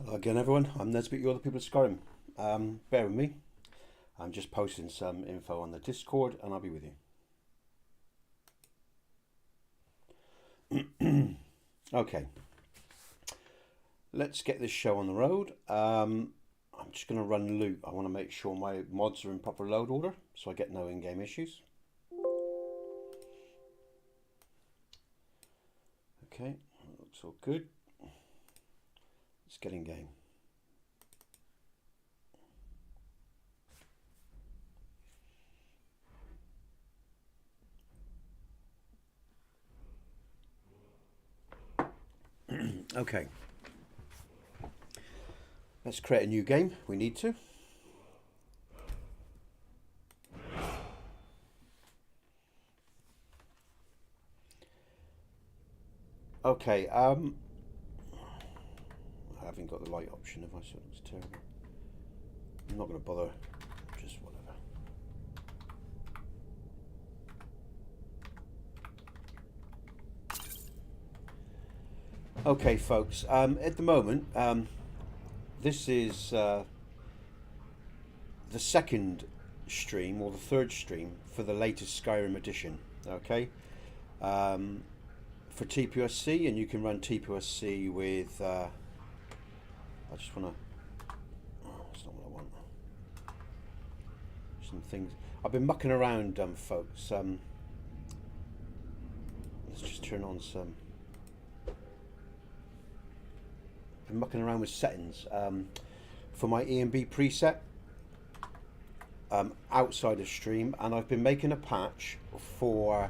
Hello again everyone, I'm Nesbit, you're the People of Skyrim. Bear with me, I'm just posting some info on the Discord and I'll be with you. Okay, let's get this show on the road. I'm just going to run loot. I want to make sure my mods are in proper load order so I get no in-game issues. Okay, looks all good. Let's get in game. Okay. Let's create a new game. We need to. Okay, I haven't got the light option, have I? So it's terrible. I'm not going to bother. Just whatever. Okay, folks. At the moment, this is the second stream or the third stream for the latest Skyrim edition. Okay. For TPOSC, and you can run TPOSC with. I just want to. Oh, that's not what I want. Some things. I've been mucking around, folks. Let's just turn on some. I've been mucking around with settings for my E and B preset outside of stream, and I've been making a patch for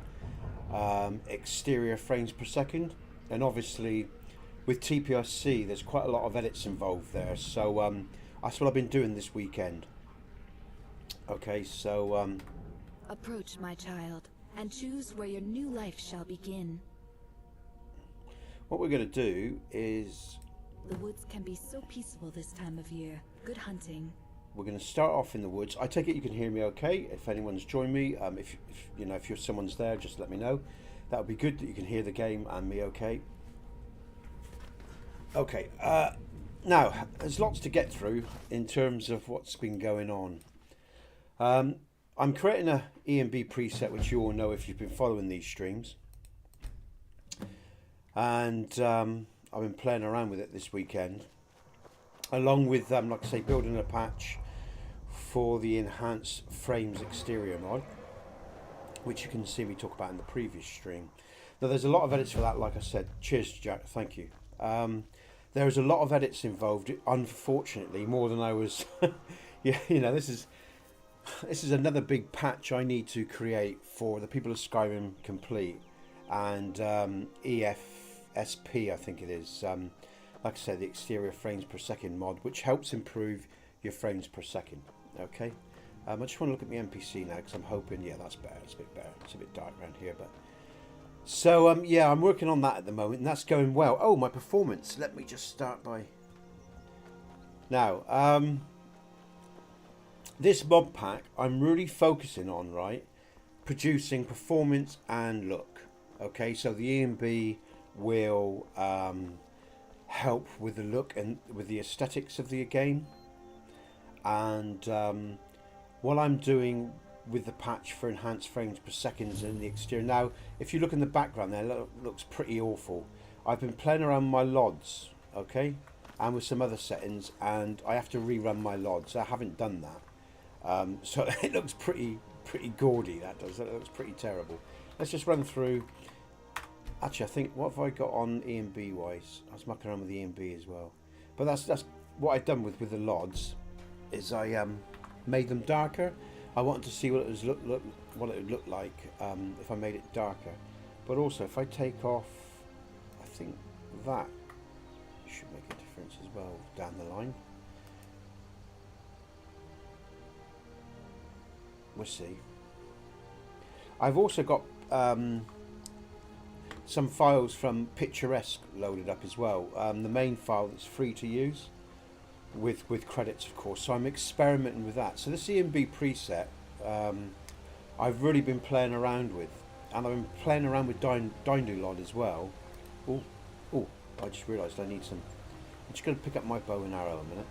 exterior frames per second, and obviously with TPOSC there's quite a lot of edits involved there, so that's what I've been doing this weekend. Okay, so approach, my child, and choose where your new life shall begin. What we're going to do is the woods can be so peaceful this time of year. Good hunting. We're going to start off in the woods. I take it you can hear me okay. If anyone's joined me, if you know, if you're someone's there, just let me know. That would be good that you can hear the game and me okay. Okay, now there's lots to get through in terms of what's been going on. I'm creating a E&B preset, which you all know if you've been following these streams, and I've been playing around with it this weekend, along with like I say, building a patch for the enhanced frames exterior mod, which you can see me talk about in the previous stream. Now there's a lot of edits for that, like I said. Cheers, Jack, thank you. There's a lot of edits involved, unfortunately, more than I was. Yeah, you know, this is another big patch I need to create for the People of Skyrim Complete and EFSP, I think it is. Like I said, the exterior frames per second mod, which helps improve your frames per second. Okay, I just want to look at my NPC now because I'm hoping, yeah, that's better. It's a bit better. It's a bit dark around here, but so yeah, I'm working on that at the moment, and that's going well. Oh, my performance. Let me just start by now. This mod pack, I'm really focusing on, right, producing performance and look. Okay, so the E&B will help with the look and with the aesthetics of the game, and what I'm doing with the patch for enhanced frames per second in the exterior. Now if you look in the background there, it looks pretty awful. I've been playing around with my LODs, okay, and with some other settings, and I have to rerun my LODs. I haven't done that, so it looks pretty gaudy. That does. That looks pretty terrible. Let's just run through. Actually, I think, what have I got on E and B wise? I was mucking around with E and B as well, but that's what I've done with the LODs. Is I made them darker. I wanted to see what it was what it would look like if I made it darker. But also, if I take off, I think that should make a difference as well down the line. We'll see. I've also got some files from Picturesque loaded up as well. The main file that's free to use with credits, of course. So I'm experimenting with that. So this EMB preset, I've really been playing around with, and I've been playing around with DynDOLOD as well. Oh, I just realised I need some. I'm just going to pick up my bow and arrow a minute.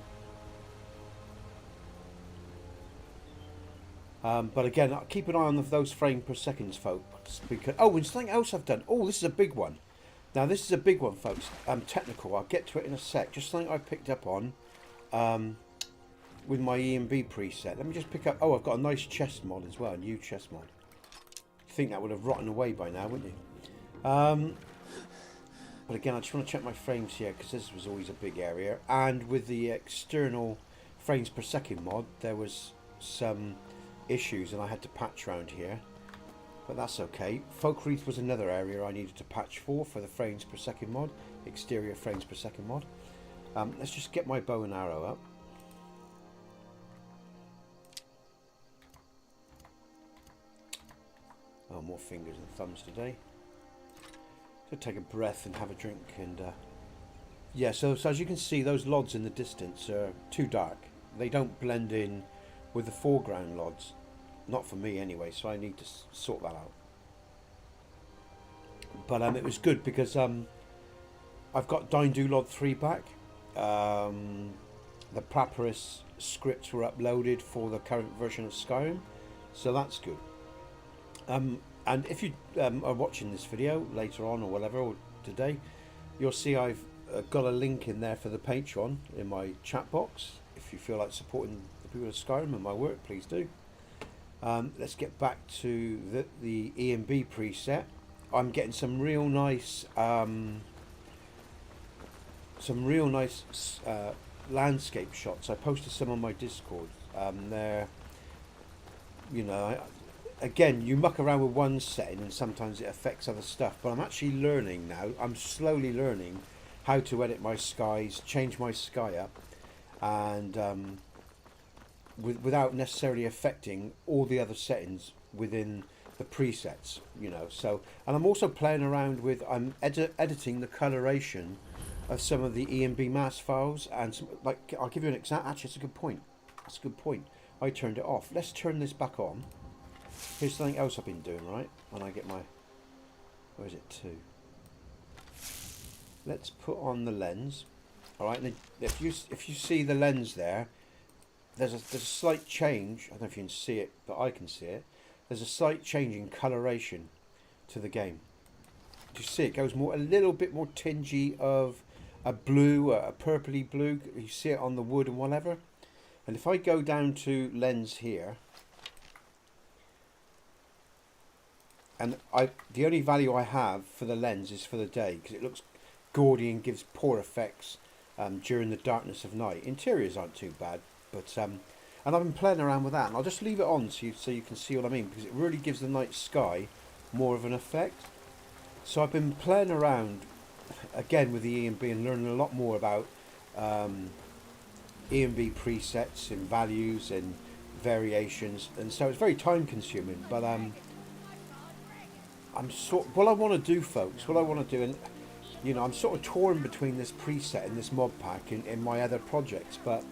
But again, keep an eye on those frames per second, folks. Because and something else I've done. Oh, this is a big one. Now this is a big one, folks. Technical. I'll get to it in a sec. Just something I picked up on with my EMB preset. Let me just pick up. Oh, I've got a nice chest mod as well. A new chest mod. You think that would have rotten away by now, wouldn't you? But again, I just want to check my frames here because this was always a big area. And with the external frames per second mod, there was some issues and I had to patch around here, but that's okay. Folk Wreath was another area I needed to patch for the frames per second mod, exterior frames per second mod. Let's just get my bow and arrow up. Oh, more fingers and thumbs today. So take a breath and have a drink, and yeah, so as you can see, those LODs in the distance are too dark. They don't blend in with the foreground LODs. Not for me anyway, so I need to sort that out. But it was good because I've got DynDOLOD 3 back. The Papyrus scripts were uploaded for the current version of Skyrim, so that's good. And if you are watching this video later on or whatever, or today, you'll see I've got a link in there for the Patreon in my chat box. If you feel like supporting the People of Skyrim and my work, please do. Let's get back to the EMB preset. I'm getting some real nice landscape shots. I posted some on my Discord. They're, you know, again, you muck around with one setting and sometimes it affects other stuff, but I'm actually learning now. I'm slowly learning how to edit my skies, change my sky up, and without necessarily affecting all the other settings within the presets, you know. So, and I'm also playing around with, I'm editing the coloration of some of the EMB mask files, and some, like, I'll give you an example. Actually, it's a good point. That's a good point. I turned it off. Let's turn this back on. Here's something else I've been doing, right? When I get my, where is it to? Let's put on the lens. All right, and if you see the lens there, there's a slight change. I don't know if you can see it, but I can see it. There's a slight change in coloration to the game. Do you see it goes more, a little bit more tingy of a blue, a purpley blue. You see it on the wood and whatever. And if I go down to lens here, and the only value I have for the lens is for the day, because it looks gaudy and gives poor effects during the darkness of night. Interiors aren't too bad, but and I've been playing around with that, and I'll just leave it on so you can see what I mean, because it really gives the night sky more of an effect. So I've been playing around again with the EMB and learning a lot more about EMB presets and values and variations, and so it's very time consuming, but what I want to do, folks, what I want to do, and you know, I'm sort of torn between this preset and this mod pack in my other projects, but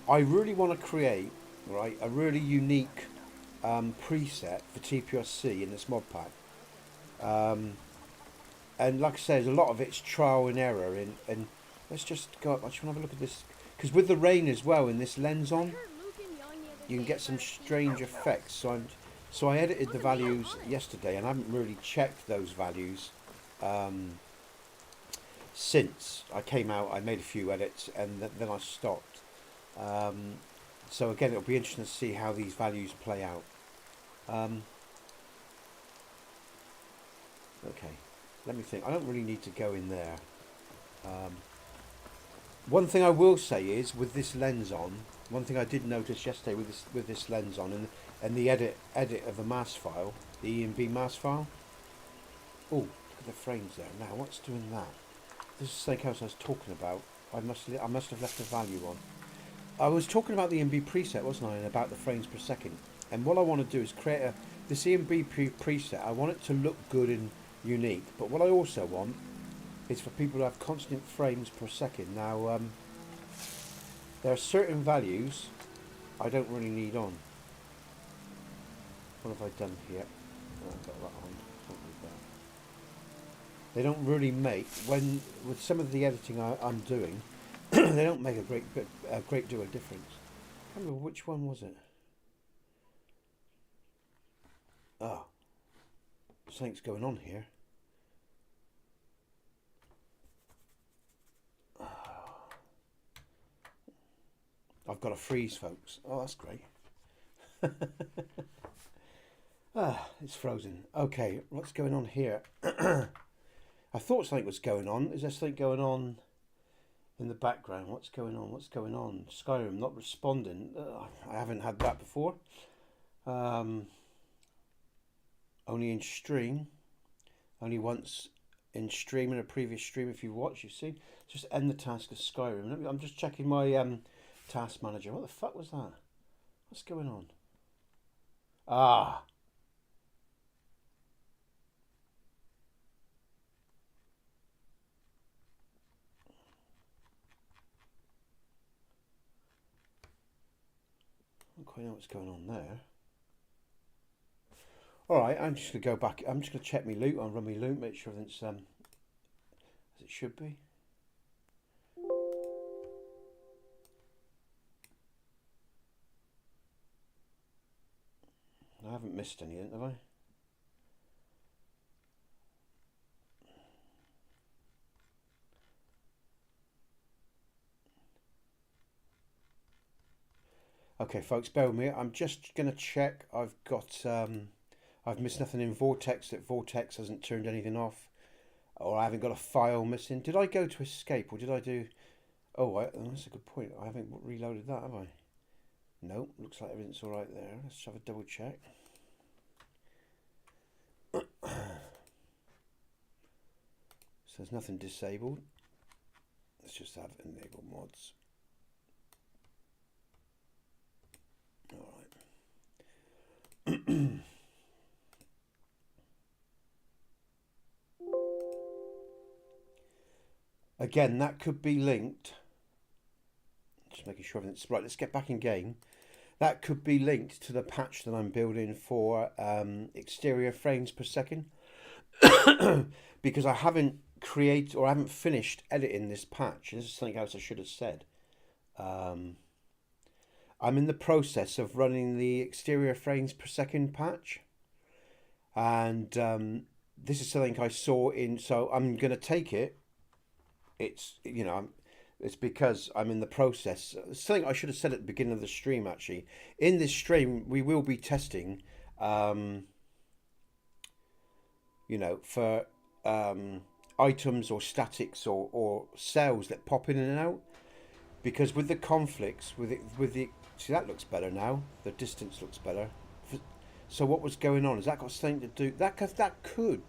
I really want to create, right, a really unique preset for TPOSC in this mod pack. And like I say, a lot of it's trial and error, and let's just go up. I just want to have a look at this, because with the rain as well in this lens on, you can get some strange effects. So I edited the values yesterday, and I haven't really checked those values since I came out. I made a few edits, and then I stopped. So again, it'll be interesting to see how these values play out. Okay, let me think. I don't really need to go in there. One thing I will say is, with this lens on, one thing I did notice yesterday with this lens on, and the edit of the mask file, the EMB mask file. Oh, look at the frames there. Now, what's doing that? This is something else I was talking about. I must have left a value on. I was talking about the EMB preset, wasn't I, and about the frames per second. And what I want to do is create this EMB preset. I want it to look good and unique. But what I also want is for people to have constant frames per second. Now, there are certain values I don't really need on. What have I done here? Oh, I've got that on. Don't need that. They don't really make, when with some of the editing I'm doing, they don't make a great deal of difference. I can't remember which one was it. Ah, something's going on here. I've got a freeze, folks. Oh, that's great. It's frozen. Okay, what's going on here? I thought something was going on. Is there something going on in the background? What's going on? What's going on? Skyrim not responding. I haven't had that before. Only in stream. Only once in stream, in a previous stream. If you watch, you see. Just end the task of Skyrim. I'm just checking my task manager. What the fuck was that? What's going on? Ah. I don't quite know what's going on there. Alright, I'm just going to go back. I'm just going to check my loot and run my loot, make sure everything's as it should be. I haven't missed anything, have I? Okay, folks, bear with me. I'm just going to check. I've got, I've missed nothing in Vortex, that Vortex hasn't turned anything off. Or I haven't got a file missing. Did I go to escape or did I do... Oh, that's a good point. I haven't reloaded that, have I? No, looks like everything's all right there. Let's have a double check. So there's nothing disabled. Let's just have enable mods. All right. Again, that could be linked. Just making sure everything's right. Let's get back in game. That could be linked to the patch that I'm building for exterior frames per second. Because I haven't created or I haven't finished editing this patch. This is something else I should have said. I'm in the process of running the exterior frames per second patch. And this is something I saw in... So I'm going to take it. It's, you know... It's because I'm in the process. Something I should have said at the beginning of the stream, actually. In this stream, we will be testing, you know, for items or statics or cells that pop in and out. Because with the conflicts, with the see, that looks better now. The distance looks better. So what was going on? Has that got something to do? That could.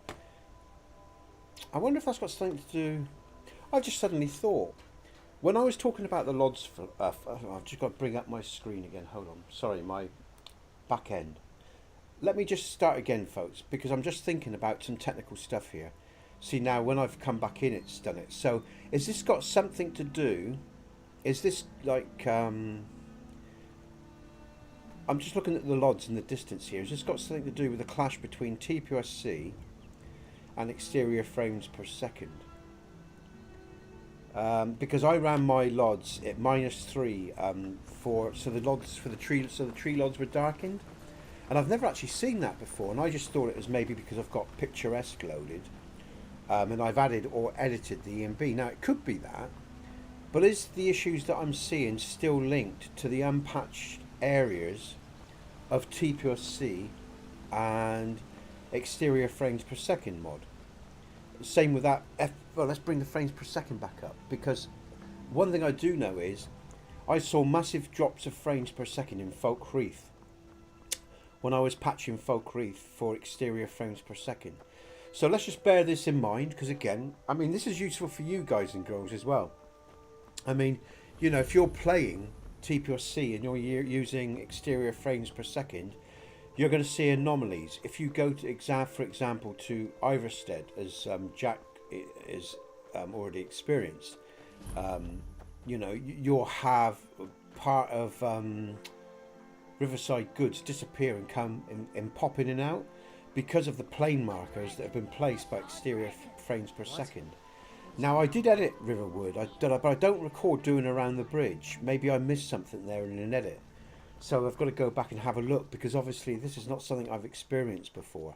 I wonder if that's got something to do. I just suddenly thought. When I was talking about the LODs, I've just got to bring up my screen again. Hold on. Sorry, my back end. Let me just start again, folks, because I'm just thinking about some technical stuff here. See, now when I've come back in, it's done it. So, has this got something to do? Is this like... I'm just looking at the LODs and the distance here. Has this got something to do with the clash between TPOSC and exterior frames per second? Because I ran my LODs at -3 so the LODs for the tree, so the tree LODs were darkened, and I've never actually seen that before, and I just thought it was maybe because I've got picturesque loaded, and I've added or edited the EMB. Now it could be that, but is the issues that I'm seeing still linked to the unpatched areas of TPOSC and exterior frames per second mod? Same with that. Well, let's bring the frames per second back up, because one thing I do know is I saw massive drops of frames per second in Folk Reef when I was patching Folk Reef for exterior frames per second. So let's just bear this in mind, because again, I mean, this is useful for you guys and girls as well. I mean, you know, if you're playing TPOSC and you're using exterior frames per second, you're going to see anomalies. If you go to for example, to Iverstead, as Jack is already experienced, you know, you'll have part of Riverside goods disappear and come and pop in and out because of the plane markers that have been placed by exterior frames per second. Now, I did edit Riverwood, but I don't recall doing around the bridge. Maybe I missed something there in an edit. So I've got to go back and have a look, because obviously this is not something I've experienced before.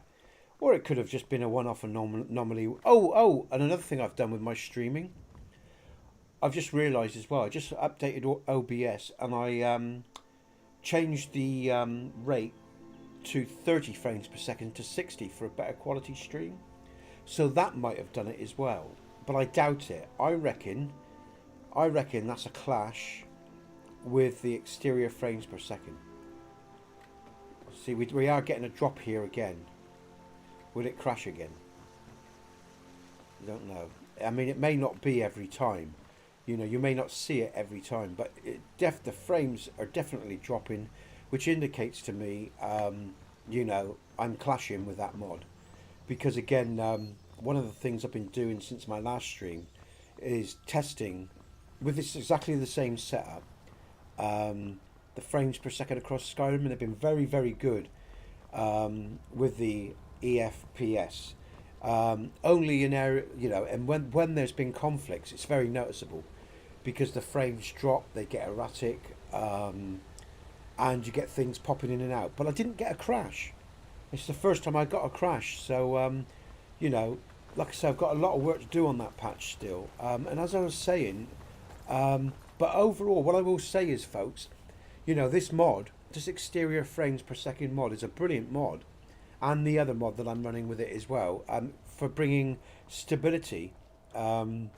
Or it could have just been a one-off anomaly. Oh, and another thing I've done with my streaming, I've just realised as well, I just updated OBS and I changed the rate to 30 frames per second to 60 for a better quality stream. So that might have done it as well, but I doubt it. I reckon that's a clash with the exterior frames per second. See, we are getting a drop here again. Will it crash again? I don't know. I mean, it may not be every time. You know, you may not see it every time, but the frames are definitely dropping, which indicates to me, you know, I'm clashing with that mod. Because again, one of the things I've been doing since my last stream is testing with this exactly the same setup, the frames per second across Skyrim, and they've been very, very good with the EFPS. Only in area, you know, and when there's been conflicts, it's very noticeable, because the frames drop, they get erratic, and you get things popping in and out. But I didn't get a crash. It's the first time I got a crash. So, you know, like I said, I've got a lot of work to do on that patch still. And as I was saying, but overall, what I will say is, folks, you know, this mod, this exterior frames per second mod, is a brilliant mod. And the other mod that I'm running with it as well, for bringing stability to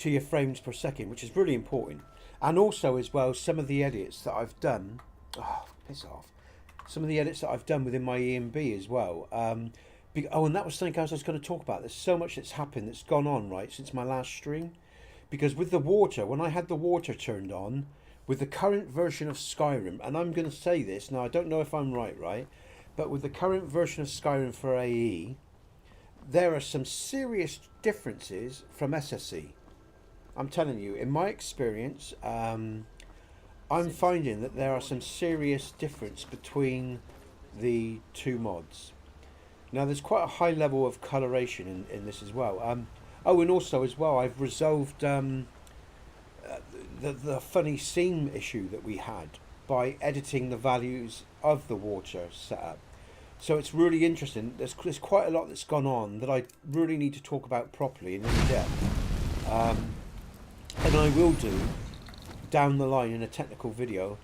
your frames per second, which is really important. And also as well, some of the edits that I've done, oh, piss off, some of the edits that I've done within my EMB as well. Oh, and that was something else I was going to talk about. There's so much that's happened, that's gone on, right, since my last stream. Because with the water, when I had the water turned on, with the current version of Skyrim, and I'm going to say this, now I don't know if I'm right, but with the current version of Skyrim for AE, there are some serious differences from SSE. I'm telling you, in my experience, I'm finding that there are some serious difference between the two mods. Now, there's quite a high level of coloration in this as well. Oh, and also as well, I've resolved the funny seam issue that we had by editing the values of the water setup. So it's really interesting. There's quite a lot that's gone on that I really need to talk about properly and in depth. And I will do down the line in a technical video.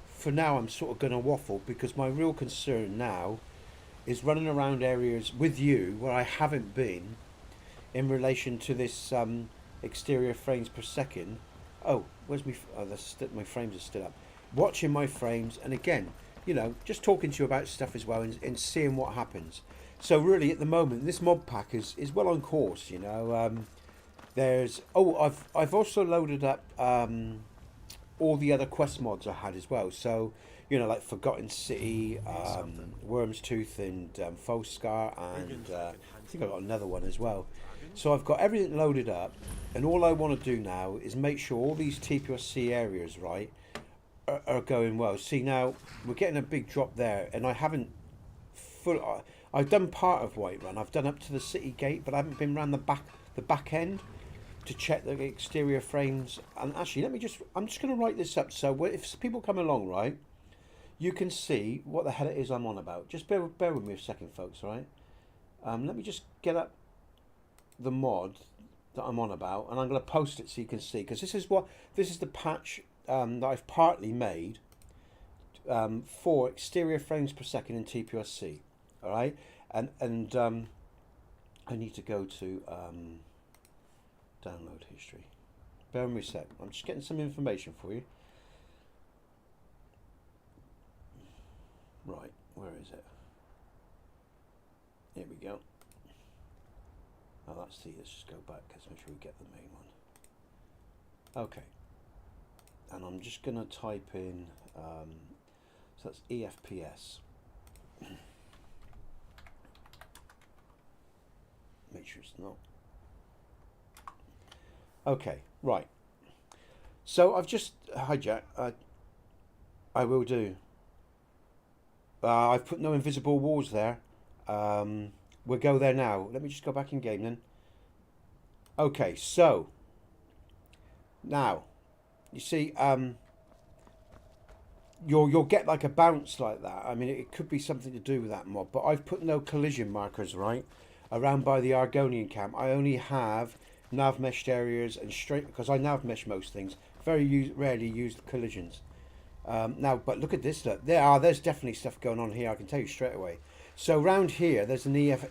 For now, I'm sort of going to waffle, because my real concern now is running around areas with you where I haven't been in relation to this exterior frames per second. Oh, where's my... Oh, my frames are still up. Watching my frames, and again, you know, just talking to you about stuff as well, and seeing what happens. So really, at the moment, this mod pack is well on course, you know. There's... Oh, I've also loaded up all the other quest mods I had as well. So, you know, like Forgotten City, Worm's Tooth, and Folscar, and I think I've got another one as well. So I've got everything loaded up, and all I want to do now is make sure all these TPOSC areas, right, are going well. See, now we're getting a big drop there, and I haven't I've done part of Whiterun. I've done up to the city gate, but I haven't been around the back end to check the exterior frames. And actually, I'm just going to write this up, so if people come along, right, you can see what the hell it is I'm on about. Just bear with me a second, folks, right? Let me just get up the mod that I'm on about, and I'm going to post it so you can see, because this is the patch that I've partly made for exterior frames per second in TPOSC. All right, and I need to go to download history. Bear with me a sec. I'm just getting some information for you. Right, where is it? Here we go. Oh, let's see. Let's just go back. Let's make sure we get the main one. Okay. And I'm just going to type in, so that's EFPS. Make sure it's not. Okay, right. So I've just, hi Jack, I will do. I've put no invisible walls there. We'll go there now. Let me just go back in game then. Okay, so now you see, you'll get like a bounce like that. I mean, it could be something to do with that mod, but I've put no collision markers right around by the Argonian camp. I only have nav meshed areas and straight, because I nav mesh most things. Very rarely use collisions. Now, but look at this. Look, there's definitely stuff going on here. I can tell you straight away. So round here, there's an there's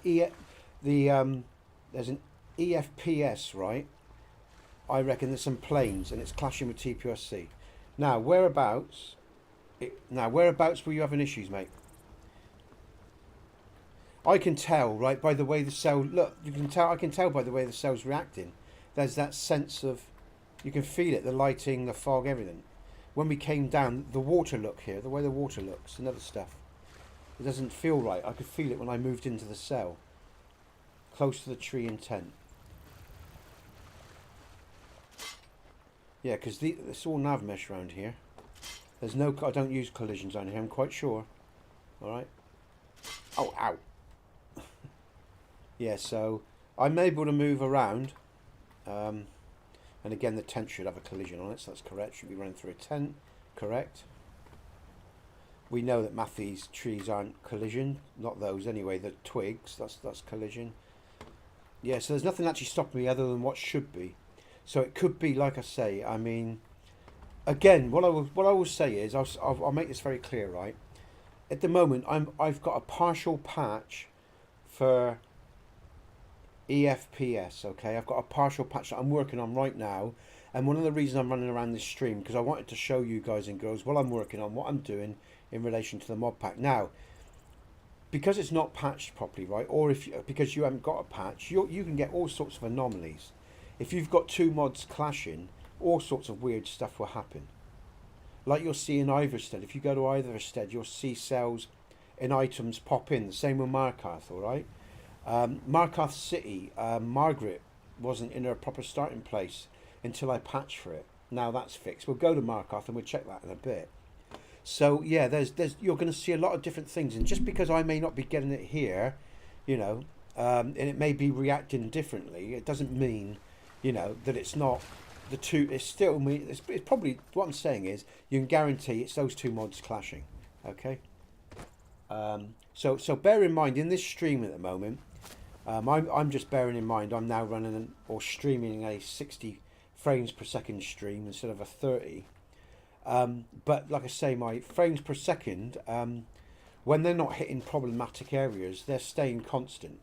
an EFPS, right? I reckon there's some planes, and it's clashing with TPOSC. Now, whereabouts were you having issues, mate? I can tell, right, by the way the cell. Look, you can tell. I can tell by the way the cell's reacting. There's that sense of, you can feel it, the lighting, the fog, everything. When we came down, the water look here, the way the water looks, and other stuff. It doesn't feel right. I could feel it when I moved into the cell, close to the tree and tent. Yeah, because it's all nav mesh around here. There's no, I don't use collisions on here, I'm quite sure. Alright. Oh, ow. Yeah, so I'm able to move around. And again, the tent should have a collision on it, so that's correct. Should be running through a tent. Correct. We know that Matthew's trees aren't collision. Not those anyway, the twigs. That's collision. Yeah, so there's nothing actually stopping me other than what should be. So it could be, like I say, I mean, again, what I will say is, I'll make this very clear, right? At the moment, I've got a partial patch for EFPS, okay? I've got a partial patch that I'm working on right now, and one of the reasons I'm running around this stream, because I wanted to show you guys and girls what I'm working on, what I'm doing in relation to the mod pack. Now, because it's not patched properly, right, or because you haven't got a patch, you can get all sorts of anomalies. If you've got two mods clashing, all sorts of weird stuff will happen. Like you'll see in Iverstead. If you go to Iverstead, you'll see cells and items pop in. The same with Markarth, all right? Markarth City, Margaret wasn't in her proper starting place until I patched for it. Now that's fixed. We'll go to Markarth and we'll check that in a bit. So yeah, there's you're going to see a lot of different things, and just because I may not be getting it here, you know, and it may be reacting differently, it doesn't mean, you know, that it's not the two. It's still me. It's probably, what I'm saying is, you can guarantee it's those two mods clashing. Okay. So bear in mind, in this stream at the moment, I'm just bearing in mind I'm now running or streaming a 60 frames per second stream instead of a 30. But like I say, my frames per second, when they're not hitting problematic areas, they're staying constant.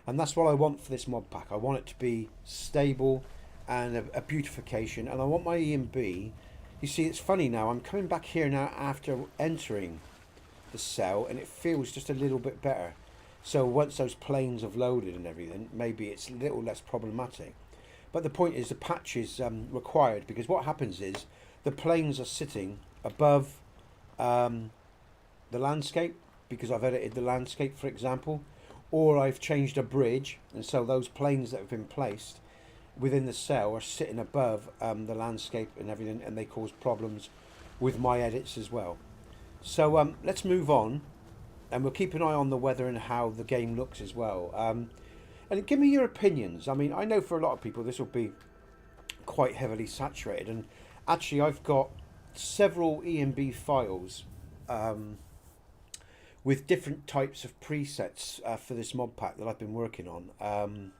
And that's what I want for this mod pack. I want it to be stable and a beautification. And I want my EMB. You see, it's funny now. I'm coming back here now after entering the cell, and it feels just a little bit better. So once those planes have loaded and everything, maybe it's a little less problematic. But the point is, the patch is required, because what happens is the planes are sitting above the landscape, because I've edited the landscape, for example, or I've changed a bridge, and so those planes that have been placed within the cell are sitting above the landscape and everything, and they cause problems with my edits as well. So let's move on, and we'll keep an eye on the weather and how the game looks as well. And give me your opinions. I mean, I know for a lot of people this will be quite heavily saturated, and actually I've got several EMB files with different types of presets for this mod pack that I've been working on.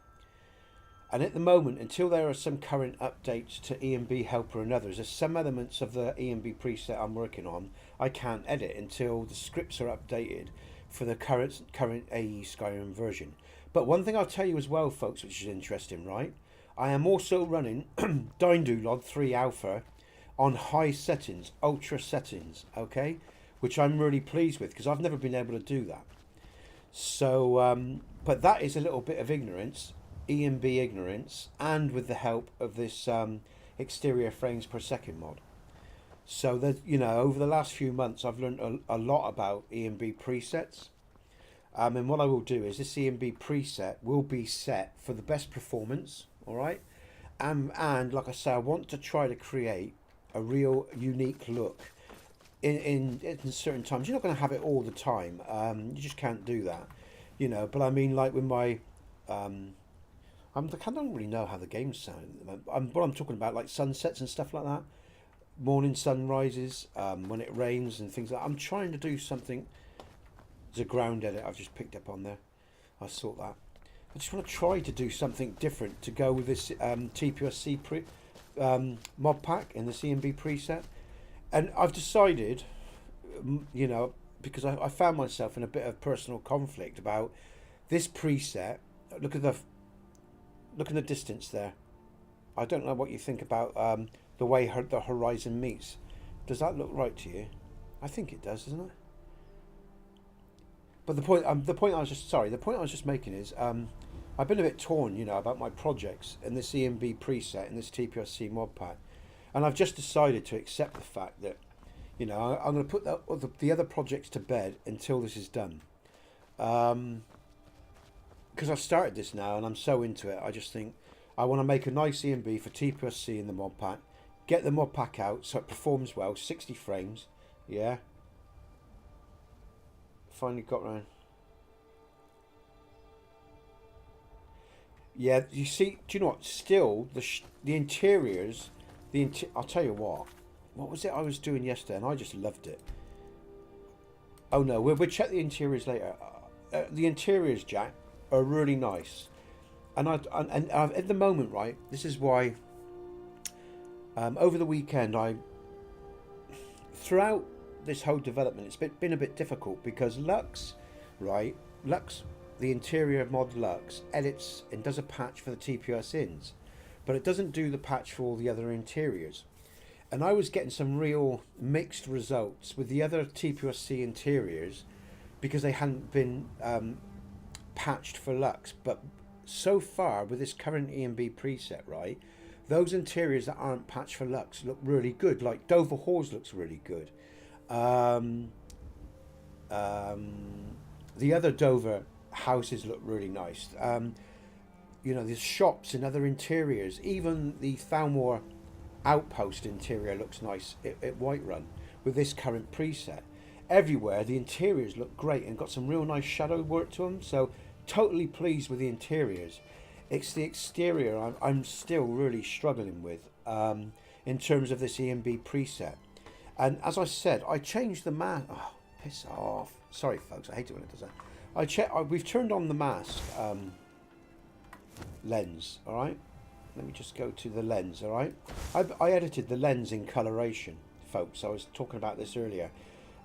And at the moment, until there are some current updates to EMB Helper and others, there's some elements of the EMB preset I'm working on I can't edit until the scripts are updated for the current AE Skyrim version. But one thing I'll tell you as well, folks, which is interesting, right? I am also running DynDOLOD 3 Alpha on high settings, ultra settings, okay? Which I'm really pleased with, because I've never been able to do that. So, but that is a little bit of ignorance. EMB ignorance and with the help of this exterior frames per second mod. So that, you know, over the last few months I've learned a lot about EMB presets. And what I will do is this EMB preset will be set for the best performance, all right? And like I say, I want to try to create a real unique look in certain times. You're not going to have it all the time. You just can't do that, you know. But I mean, like with my, I don't really know how the game's sounding at the moment. What I'm talking about, like sunsets and stuff like that, morning sunrises, when it rains and things like that. I'm trying to do something. There's a ground edit I've just picked up on there. I saw that. I just want to try to do something different to go with this TPOSC mod pack in the CMB preset. And I've decided, you know, because I found myself in a bit of personal conflict about this preset. Look at the distance there. I don't know what you think about the way the horizon meets. Does that look right to you? I think it does, doesn't it? But the point I was just making is I've been a bit torn, you know, about my projects in this EMB preset in this TPOSC mod pack, and I've just decided to accept the fact that, you know, I'm going to put the other projects to bed until this is done, because I've started this now and I'm so into it. I just think I want to make a nice EMB for TPOSC in the mod pack, get the mod pack out so it performs well, 60 frames, yeah. Finally got round. Yeah, you see, do you know what? Still, the interiors, I'll tell you what was it I was doing yesterday, and I just loved it. Oh no, we'll check the interiors later. The interiors, Jack, are really nice, and at the moment, right, this is why. Over the weekend, throughout this whole development, it's been a bit difficult because Lux, the interior mod Lux, edits and does a patch for the TPOS ins, but it doesn't do the patch for all the other interiors. And I was getting some real mixed results with the other TPOSC interiors because they hadn't been patched for Lux. But so far with this current EMB preset, right, those interiors that aren't patched for Lux look really good. Like Dover Halls looks really good. The other Dover houses look really nice. You know, there's shops and other interiors. Even the Thalmor outpost interior looks nice at Whiterun with this current preset. Everywhere the interiors look great and got some real nice shadow work to them. So totally pleased with the interiors. It's the exterior I'm still really struggling with in terms of this EMB preset. And as I said, I changed the mask. Oh, piss off. Sorry, folks. I hate it when it does that. We've turned on the mask lens, all right? Let me just go to the lens, all right? I edited the lens in coloration, folks. I was talking about this earlier.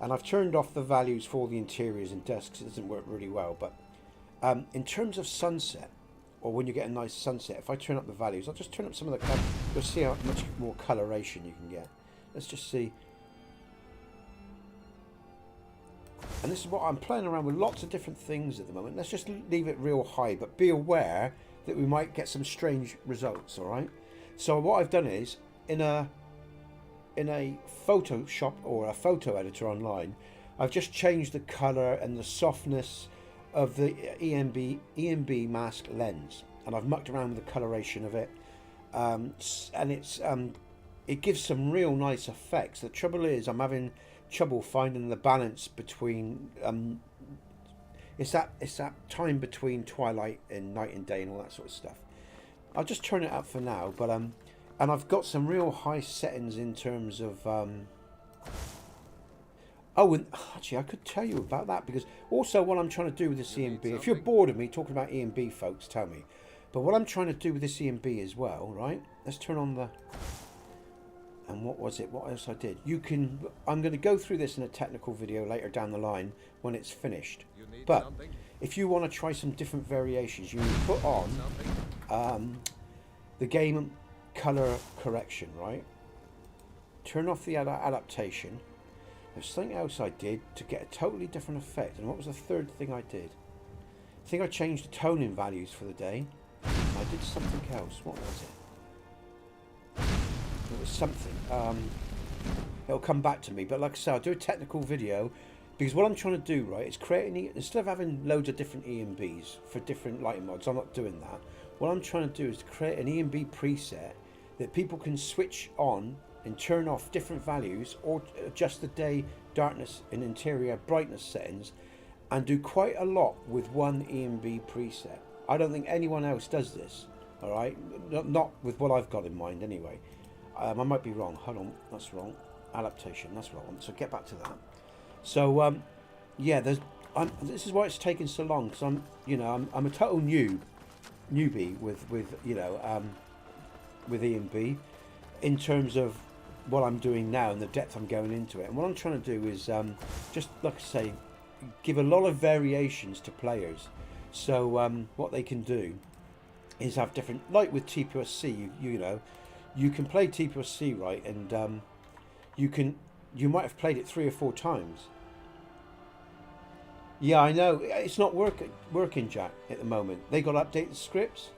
And I've turned off the values for the interiors and desks. It doesn't work really well. But in terms of sunset, or when you get a nice sunset, if I turn up the values, I'll just turn up some of the colour. You'll see how much more coloration you can get. Let's just see. And this is what I'm playing around with, lots of different things at the moment. Let's just leave it real high, but be aware that we might get some strange results, all right? So what I've done is, in a Photoshop or a photo editor online, I've just changed the colour and the softness of the EMB mask lens, and I've mucked around with the coloration of it, and it gives some real nice effects. The trouble is I'm having trouble finding the balance between it's that time between twilight and night and day and all that sort of stuff. I'll just turn it up for now, but and I've got some real high settings in terms of oh, and actually I could tell you about that, because also what I'm trying to do with this EMB, if you're bored of me talking about EMB, folks, tell me. But what I'm trying to do with this EMB as well, right? Let's turn on the, and what was it? What else I did? I'm going to go through this in a technical video later down the line when it's finished. But if you want to try some different variations, you can put on the game color correction, right? Turn off the adaptation. There's something else I did to get a totally different effect. And what was the third thing I did? I think I changed the toning values for the day. I did something else. What was it? It was something. It'll come back to me. But like I said, I'll do a technical video because what I'm trying to do, right, is create instead of having loads of different EMBs for different lighting mods. I'm not doing that. What I'm trying to do is to create an EMB preset that people can switch on and turn off different values or adjust the day darkness and interior brightness settings and do quite a lot with one EMB preset. I don't think anyone else does this, all right? Not with what I've got in mind anyway. I might be wrong. Hold on, that's wrong. Adaptation, that's what I want. So get back to that. So yeah, this is why it's taken so long because I'm a total newbie with with EMB in terms of what I'm doing now and the depth I'm going into it. And what I'm trying to do is just like I say, give a lot of variations to players. So what they can do is have different, like with TPOSC, you can play TPOSC, right, and you might have played it 3 or 4 times. Yeah, I know it's not working, Jack, at the moment. They got updated scripts.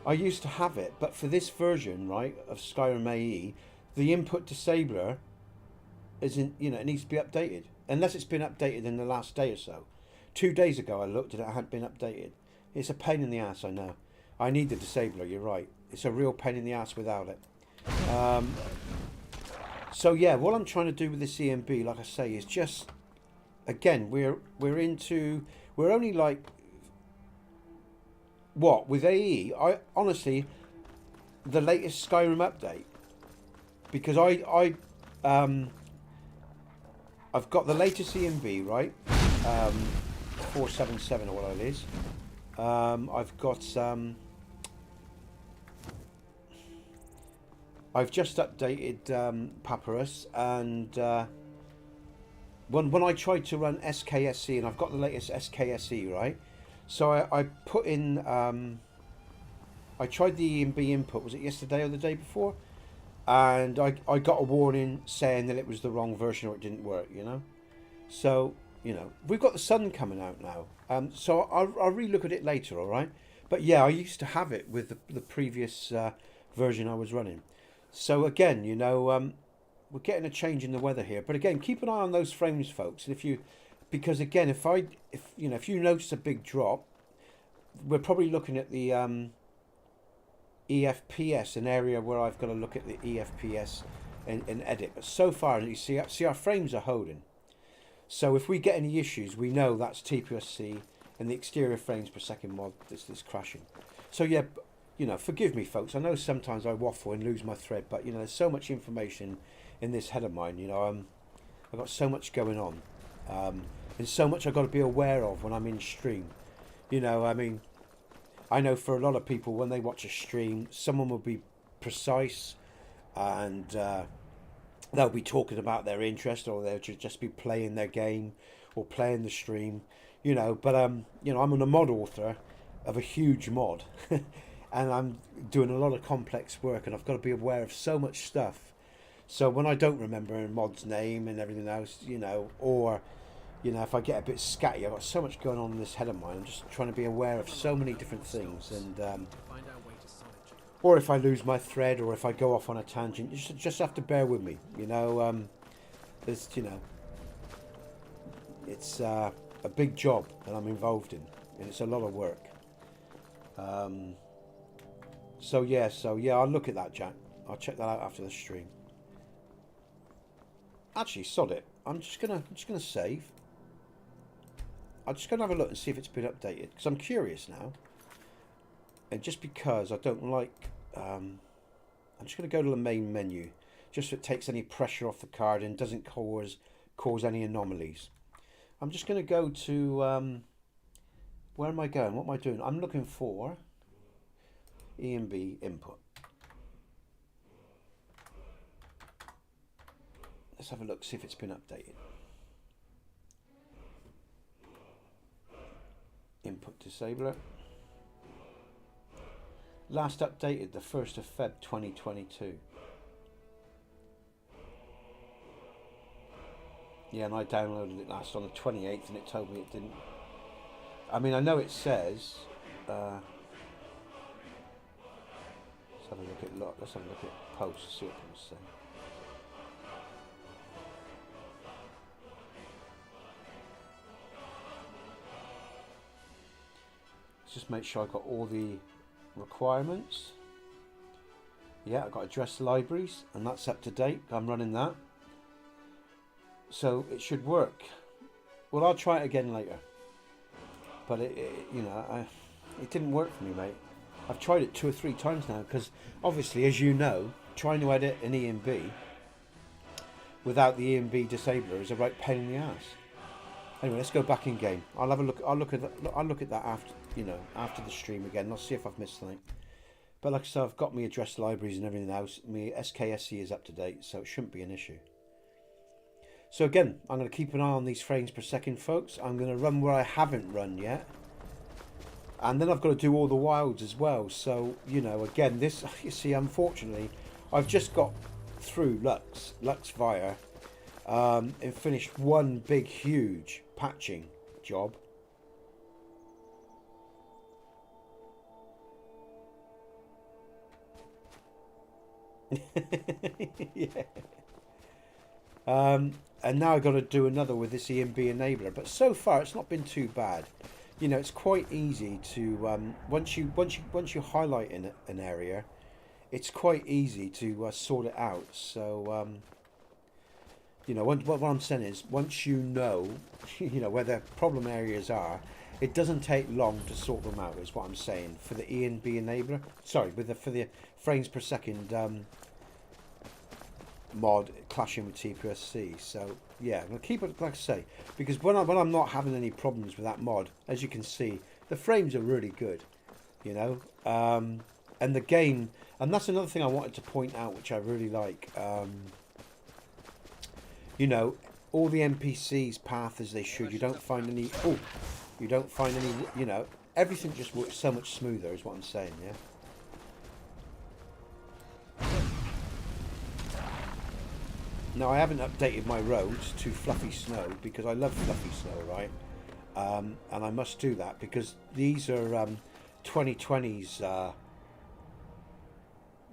I used to have it, but for this version, right, of Skyrim AE, the input disabler isn't, it needs to be updated. Unless it's been updated in the last day or so. 2 days ago I looked at it, it hadn't been updated. It's a pain in the ass, I know. I need the disabler, you're right. It's a real pain in the ass without it. So yeah, what I'm trying to do with this EMB, like I say, is just, again, we're only like, what, with AE, I honestly, the latest Skyrim update, because I've got the latest EMB, right, 477 or what it is. I've got I've just updated Papyrus, and when I tried to run SKSE, and I've got the latest SKSE, right? So I put in, I tried the EMB input, was it yesterday or the day before? And I got a warning saying that it was the wrong version or it didn't work, So, we've got the sun coming out now. So I'll relook at it later, all right? But yeah, I used to have it with the previous version I was running. So again, we're getting a change in the weather here. But again, keep an eye on those frames, folks. And because again, if you notice a big drop, we're probably looking at the EFPS, an area where I've got to look at the EFPS and edit. But so far, you see our frames are holding. So if we get any issues, we know that's TPOSC and the exterior frames per second mod that's crashing. So yeah, forgive me, folks. I know sometimes I waffle and lose my thread, but there's so much information in this head of mine. I've got so much going on, and so much I've got to be aware of when I'm in stream. I know for a lot of people when they watch a stream, someone will be precise, and they'll be talking about their interest, or they'll just be playing their game or playing the stream. But I'm a mod author of a huge mod. And I'm doing a lot of complex work, and I've got to be aware of so much stuff. So when I don't remember a mod's name and everything else, or if I get a bit scatty, I've got so much going on in this head of mine. I'm just trying to be aware of so many different things, and or if I lose my thread, or if I go off on a tangent, you just have to bear with me. It's a big job that I'm involved in, and it's a lot of work. So yeah, I'll look at that, Jack. I'll check that out after the stream. Actually, sod it. I'm just gonna save. I'm just gonna have a look and see if it's been updated, because I'm curious now. And just because I don't like, I'm just gonna go to the main menu, just so it takes any pressure off the card and doesn't cause any anomalies. I'm just gonna go to where am I going? What am I doing? I'm looking for EMB input. Let's have a look, see if it's been updated. Input disabler. Last updated the 1st of Feb 2022. Yeah, and I downloaded it last on the 28th and it told me it didn't. I mean, I know it says have a look at let's have a look at posts, see what people say. Let's just make sure I've got all the requirements. Yeah, I've got address libraries, and that's up to date. I'm running that, so it should work. Well, I'll try it again later, but it didn't work for me, mate. I've tried it 2 or 3 times now, because obviously, as you know, trying to edit an ENB without the ENB disabler is a right pain in the ass. Anyway, let's go back in game. I'll have a look. I'll look at that after, after the stream again. I'll see if I've missed something. But like I said, I've got my address libraries and everything else. My SKSE is up to date, so it shouldn't be an issue. So again, I'm going to keep an eye on these frames per second, folks. I'm going to run where I haven't run yet. And then I've got to do all the wilds as well. So, again, this, you see, unfortunately, I've just got through Lux Via, and finished one big, huge patching job. Yeah. And now I've got to do another with this ENB enabler, but so far it's not been too bad. It's quite easy to once you highlight in an area, it's quite easy to sort it out. So what I'm saying is, once you know where the problem areas are, it doesn't take long to sort them out. Is what I'm saying for the ENB enabler. Sorry, for the frames per second mod clashing with TPOSC. So yeah, I'm gonna keep it like I say, because when I'm not having any problems with that mod, as you can see, the frames are really good, and the game, and that's another thing I wanted to point out, which I really like. All the NPCs path as they should. You don't find any. Oh, you don't find any. Everything just works so much smoother. Is what I'm saying. Yeah. Now, I haven't updated my roads to fluffy snow because I love fluffy snow, right? And I must do that because these are 2020's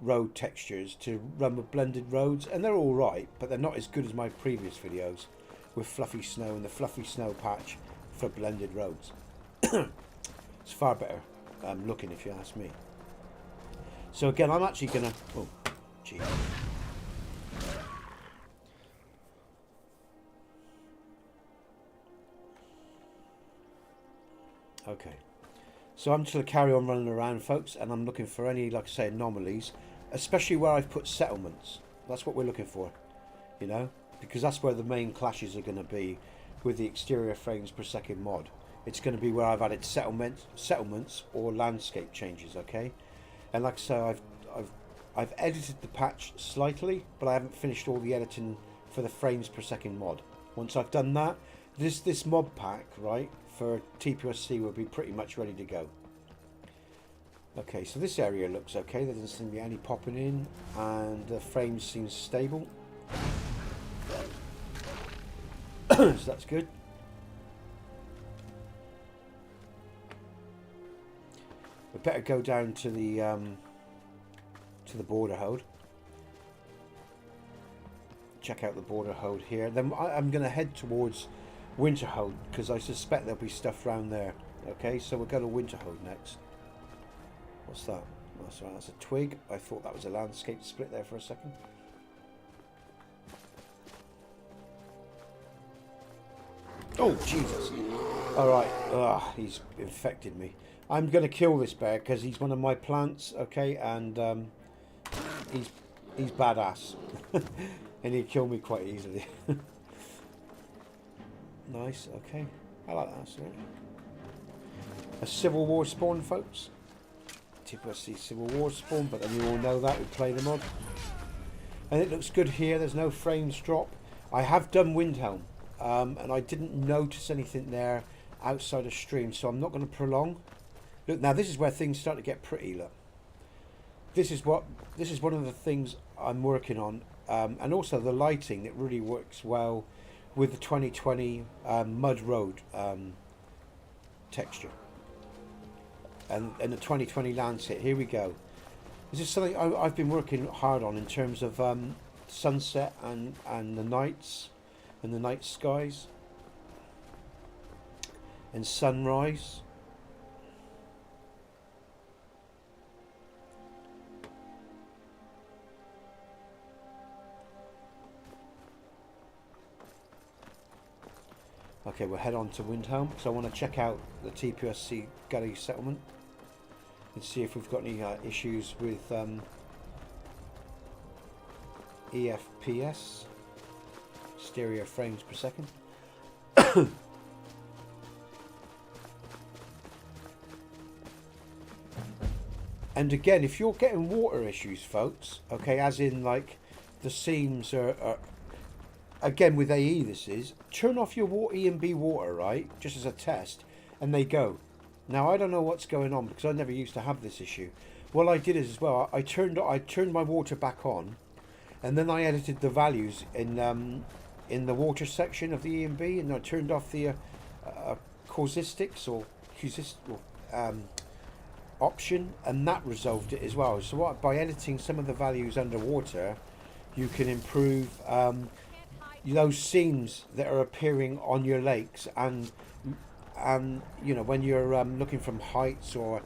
road textures to run with blended roads, and they're all right, but they're not as good as my previous videos with fluffy snow and the fluffy snow patch for blended roads. It's far better looking, if you ask me. So again, I'm actually gonna... Oh, gee. Okay, so I'm just going to carry on running around, folks, and I'm looking for any, like I say, anomalies, especially where I've put settlements. That's what we're looking for, because that's where the main clashes are going to be with the exterior frames per second mod. It's going to be where I've added settlements or landscape changes, okay? And like I say, I've edited the patch slightly, but I haven't finished all the editing for the frames per second mod. Once I've done that, this mod pack, right, for TPOSC will be pretty much ready to go. Okay, so this area looks okay. There doesn't seem to be any popping in, and the frame seems stable. So that's good. We better go down to the border hold. Check out the border hold here. Then I'm going to head towards Winterhold, because I suspect there'll be stuff around there. Okay, so we'll go to Winterhold next. What's that? That's right, that's a twig. I thought that was a landscape split there for a second. Oh, Jesus. Alright, he's infected me. I'm going to kill this bear because he's one of my plants, okay, and he's badass. And he'd kill me quite easily. Nice, okay. I like that. So. A Civil War spawn, folks. TPOSC Civil War spawn, but then you all know that. We play the mod. And it looks good here. There's no frames drop. I have done Windhelm, and I didn't notice anything there outside of stream, so I'm not going to prolong. Look, now this is where things start to get pretty. Look, this is one of the things I'm working on, and also the lighting that really works well with the 2020 mud road texture and the 2020 landscape. Here we go. This is something I've been working hard on in terms of sunset and the nights and the night skies and sunrise. Okay, we'll head on to Windhelm because I want to check out the TPOSC galley settlement and see if we've got any issues with EFPS, stereo frames per second. And again, if you're getting water issues, folks, okay, as in like the seams are again with AE, this is turn off your E&B water, right, just as a test, and they go. Now I don't know what's going on because I never used to have this issue. What I did is as well, I turned my water back on, and then I edited the values in the water section of the E&B, and I turned off the causistics or option, and that resolved it as well. So what, by editing some of the values underwater, you can improve those seams that are appearing on your lakes, and you know, when you're looking from heights, or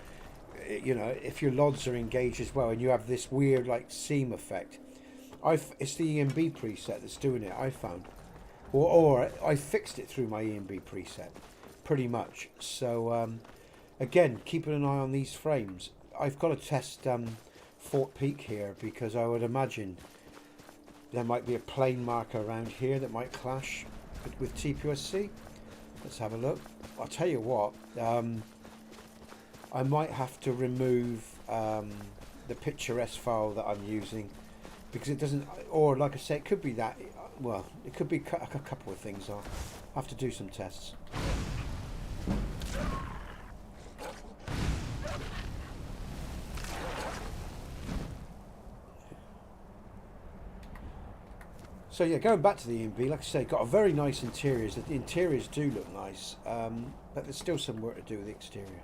you know, if your LODs are engaged as well, and you have this weird like seam effect. It's the E&B preset that's doing it, I found, or I fixed it through my E&B preset pretty much. So again, keeping an eye on these frames. I've got to test Fort Peak here because I would imagine there might be a plane marker around here that might clash with TPOSC. Let's have a look. I'll tell you what, I might have to remove the picturesque file that I'm using because it doesn't, or like I say, it could be that, well, it could be a couple of things. I'll have to do some tests. So yeah, going back to the E&B, like I say, got a very nice interiors. The interiors do look nice, but there's still some work to do with the exterior.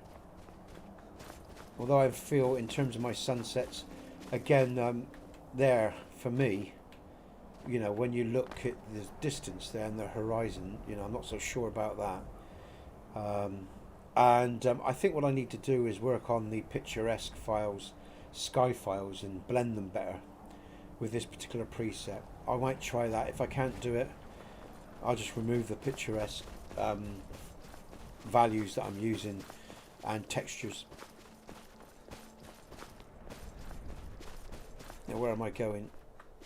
Although I feel, in terms of my sunsets, again, there for me, you know, when you look at the distance there and the horizon, you know, I'm not so sure about that. I think what I need to do is work on the picturesque files, sky files, and blend them better with this particular preset. I might try that. If I can't do it, I'll just remove the picturesque values that I'm using and textures. Now where am I going?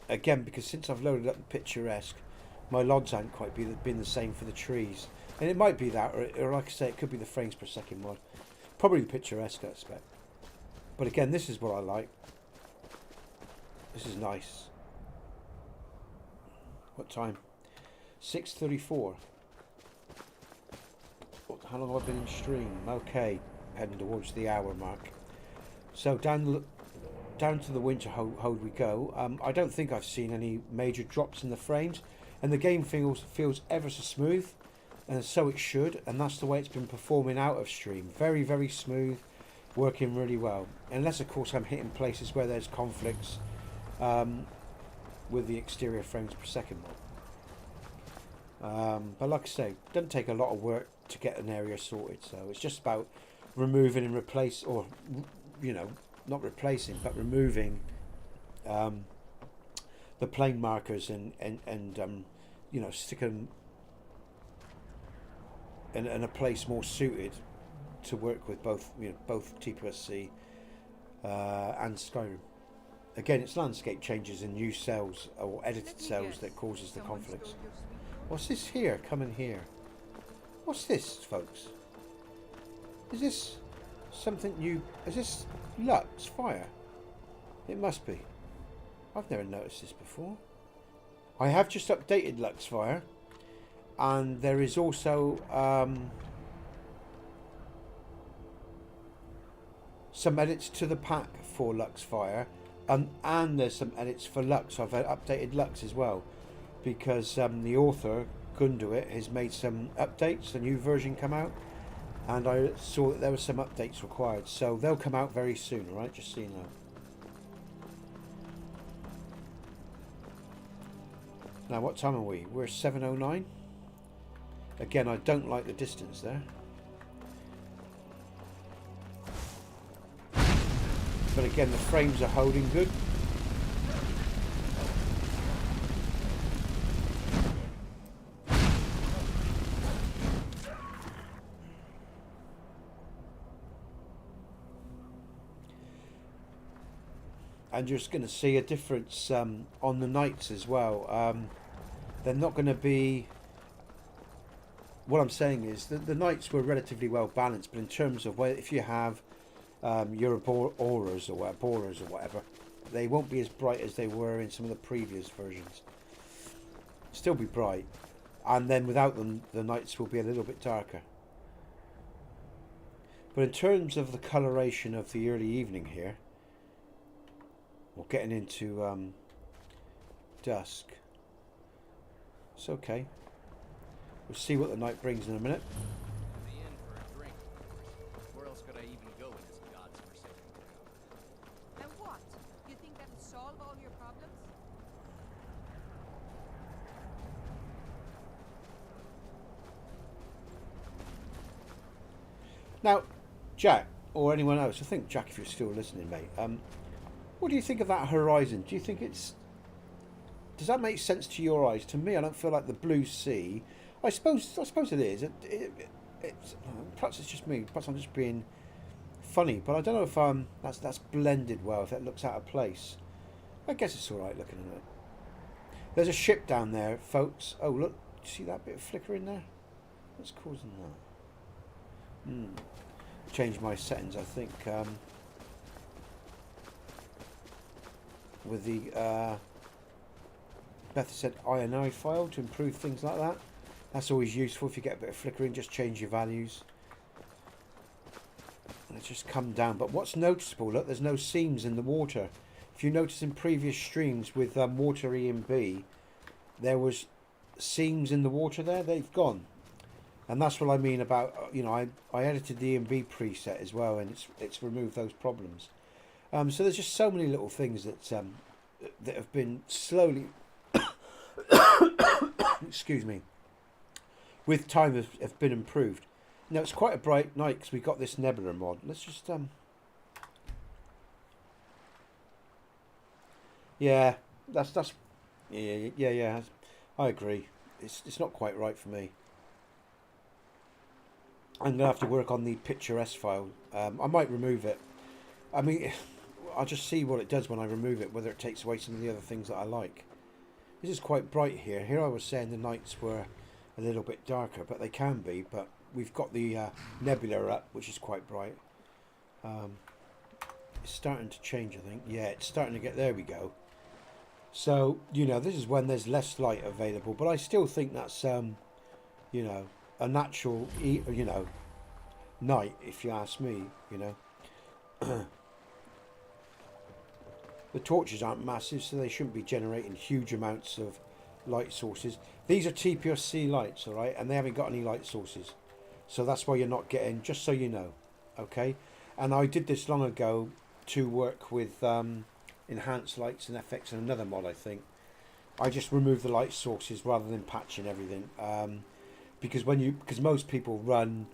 Again, because since I've loaded up the picturesque, my LODs haven't quite been the same for the trees. And it might be that, or like I say, it could be the frames per second mod. Probably the picturesque, I expect. But again, this is what I like. This is nice. What time? 6:34. How long have I been in stream? Okay, heading towards the hour mark. So down to the winter hold we go. I don't think I've seen any major drops in the frames, and the game feels ever so smooth, and so it should. And that's the way it's been performing out of stream. Very, very smooth, working really well. Unless of course I'm hitting places where there's conflicts with the exterior frames per second mod. But like I say, it doesn't take a lot of work to get an area sorted, so it's just about removing and replace, or you know, not replacing but removing the plane markers and you know, stick them in a place more suited to work with both, you know, both TPOSC and Skyrim. Again, it's landscape changes and new cells or edited cells that causes the conflicts. What's this here? Coming here. What's this, folks? Is this something new? Is this Lux Fire? It must be. I've never noticed this before. I have just updated Lux Fire, and there is also some edits to the pack for Lux Fire. And there's some edits for Lux. I've updated Lux as well because the author Gunduit has made some updates. A new version come out, and I saw that there were some updates required, so they'll come out very soon. All right, just so you know. Now, what time are we? We're 7:09. Again, I don't like the distance there. But again, the frames are holding good. And you're just going to see a difference on the nights as well. They're not going to be... What I'm saying is that the nights were relatively well balanced, but in terms of where, if you have your auras or whatever, they won't be as bright as they were in some of the previous versions. Still be bright, and then without them, the nights will be a little bit darker. But in terms of the coloration of the early evening here, we're getting into dusk. It's okay. We'll see what the night brings in a minute. The inn for a drink, of course. Where else could I even go in this god's forsaken town? And what? You think that'll solve all your problems? Now, Jack, or anyone else, I think Jack, if you're still listening, mate, what do you think of that horizon? Do you think it's... Does that make sense to your eyes? To me, I don't feel like the blue sea... I suppose it is. It's perhaps it's just me. Perhaps I'm just being funny. But I don't know if that's blended well. If that looks out of place, I guess it's all right looking at it. There's a ship down there, folks. Oh look, see that bit of flicker in there? What's causing that? Change my settings. I think with the Beth said INI file to improve things like that. That's always useful if you get a bit of flickering, just change your values. And it's just come down. But what's noticeable, look, there's no seams in the water. If you notice in previous streams with water E and B, there was seams in the water there, they've gone. And that's what I mean about, you know, I edited the E and B preset as well, and it's removed those problems. So there's just so many little things that have been slowly, excuse me, with time have been improved. Now it's quite a bright night because we got this nebula mod. Let's just yeah, that's yeah. I agree. It's not quite right for me. I'm gonna have to work on the picturesque file. I might remove it. I mean, I'll just see what it does when I remove it. Whether it takes away some of the other things that I like. This is quite bright here. Here I was saying the nights were a little bit darker, but they can be. But we've got the nebula up, which is quite bright. It's starting to change, I think. Yeah, it's starting to get... There we go. So, you know, this is when there's less light available. But I still think that's, you know, a natural, you know, night, if you ask me, you know. The torches aren't massive, so they shouldn't be generating huge amounts of light sources. These are TPOSC lights, all right, and they haven't got any light sources. So that's why you're not getting, just so you know, okay? And I did this long ago to work with enhanced lights and FX and another mod, I think. I just removed the light sources rather than patching everything. Because most people run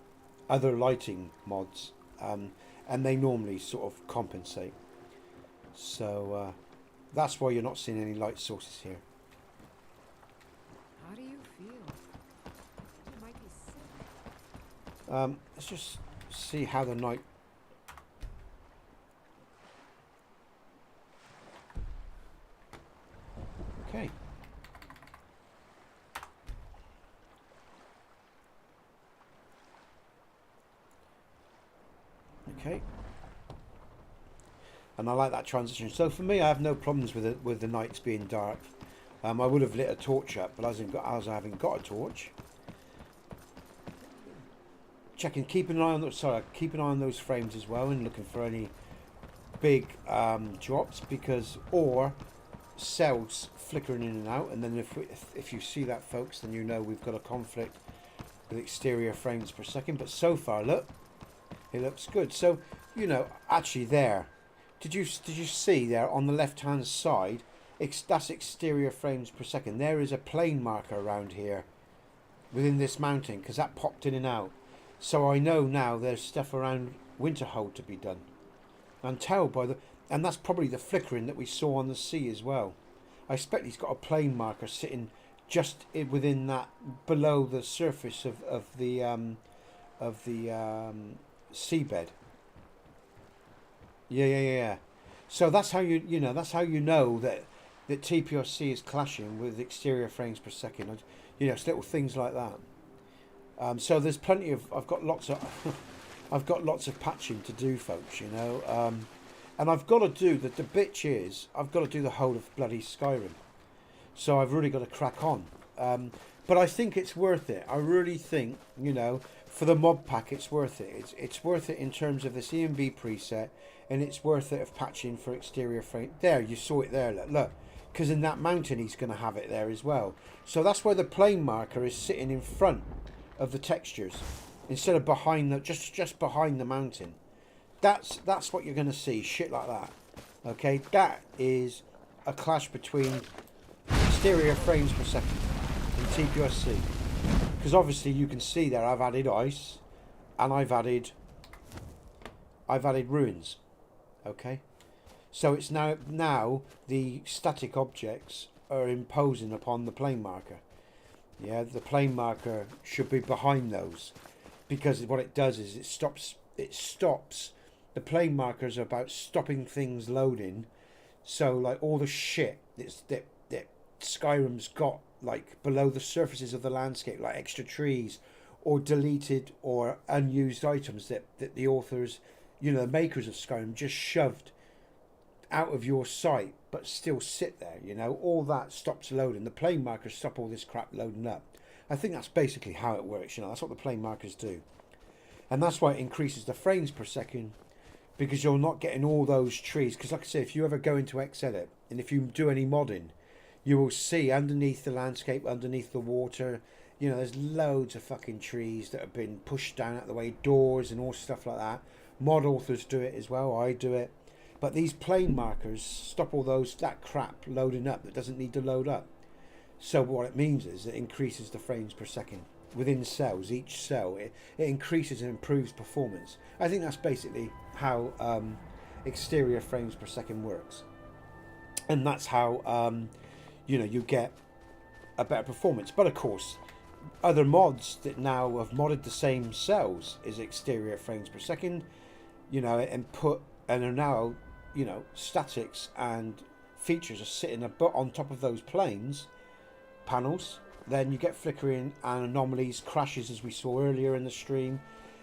other lighting mods, and they normally sort of compensate. So that's why you're not seeing any light sources here. How do you feel? You might be sick. Let's just see how the night... Okay. Okay. And I like that transition. So for me, I have no problems with it, with the nights being dark. I would have lit a torch up, but as I haven't got a torch. Checking, keep an eye on keep an eye on those frames as well, and looking for any big drops, or cells flickering in and out. And then if you see that, folks, then you know we've got a conflict with exterior frames per second. But so far, look, it looks good. So you know, actually there. Did you see there on the left hand side That's exterior frames per second. There is a plane marker around here within this mountain because that popped in and out. So I know now there's stuff around Winterhold to be done. And tell by the, and that's probably the flickering that we saw on the sea as well. I expect he's got a plane marker sitting just within that, below the surface of the seabed. Yeah. So that's how that's how you know that TPOSC is clashing with exterior frames per second. It's little things like that. So there's plenty of I've got lots of patching to do, folks. And I've got to do the bitch is I've got to do the whole of bloody Skyrim. So I've really got to crack on. But I think it's worth it. I really think for the mod pack it's worth it. It's worth it in terms of this EMB preset, and it's worth it of patching for exterior frame. There, you saw it there. Look. Because in that mountain he's going to have it there as well. So that's where the plane marker is sitting in front of the textures instead of behind the just behind the mountain. That's what you're going to see, shit like that. Okay, that is a clash between exterior frames per second and TPOSC. Because obviously you can see there I've added ice and I've added ruins. Okay. So it's now the static objects are imposing upon the plane marker. Yeah, the plane marker should be behind those, because what it does is it stops. The plane markers are about stopping things loading. So like all the shit that Skyrim's got, like below the surfaces of the landscape, like extra trees or deleted or unused items that the authors, the makers of Skyrim just shoved out of your sight but still sit there, all that stops loading. The plane markers stop all this crap loading up. I think that's basically how it works. That's what the plane markers do, and that's why it increases the frames per second, because you're not getting all those trees. Because like I say, if you ever go into Xedit and if you do any modding, you will see underneath the landscape, underneath the water, there's loads of fucking trees that have been pushed down out of the way, doors and all stuff like that. Mod authors do it as well, I do it. But these plane markers stop all that crap loading up that doesn't need to load up. So what it means is it increases the frames per second within cells. Each cell, it increases and improves performance. I think that's basically how exterior frames per second works. And that's how, you get a better performance. But of course, other mods that now have modded the same cells is exterior frames per second, and are now, statics and features are sitting on top of those planes panels. Then you get flickering and anomalies, crashes as we saw earlier in the stream,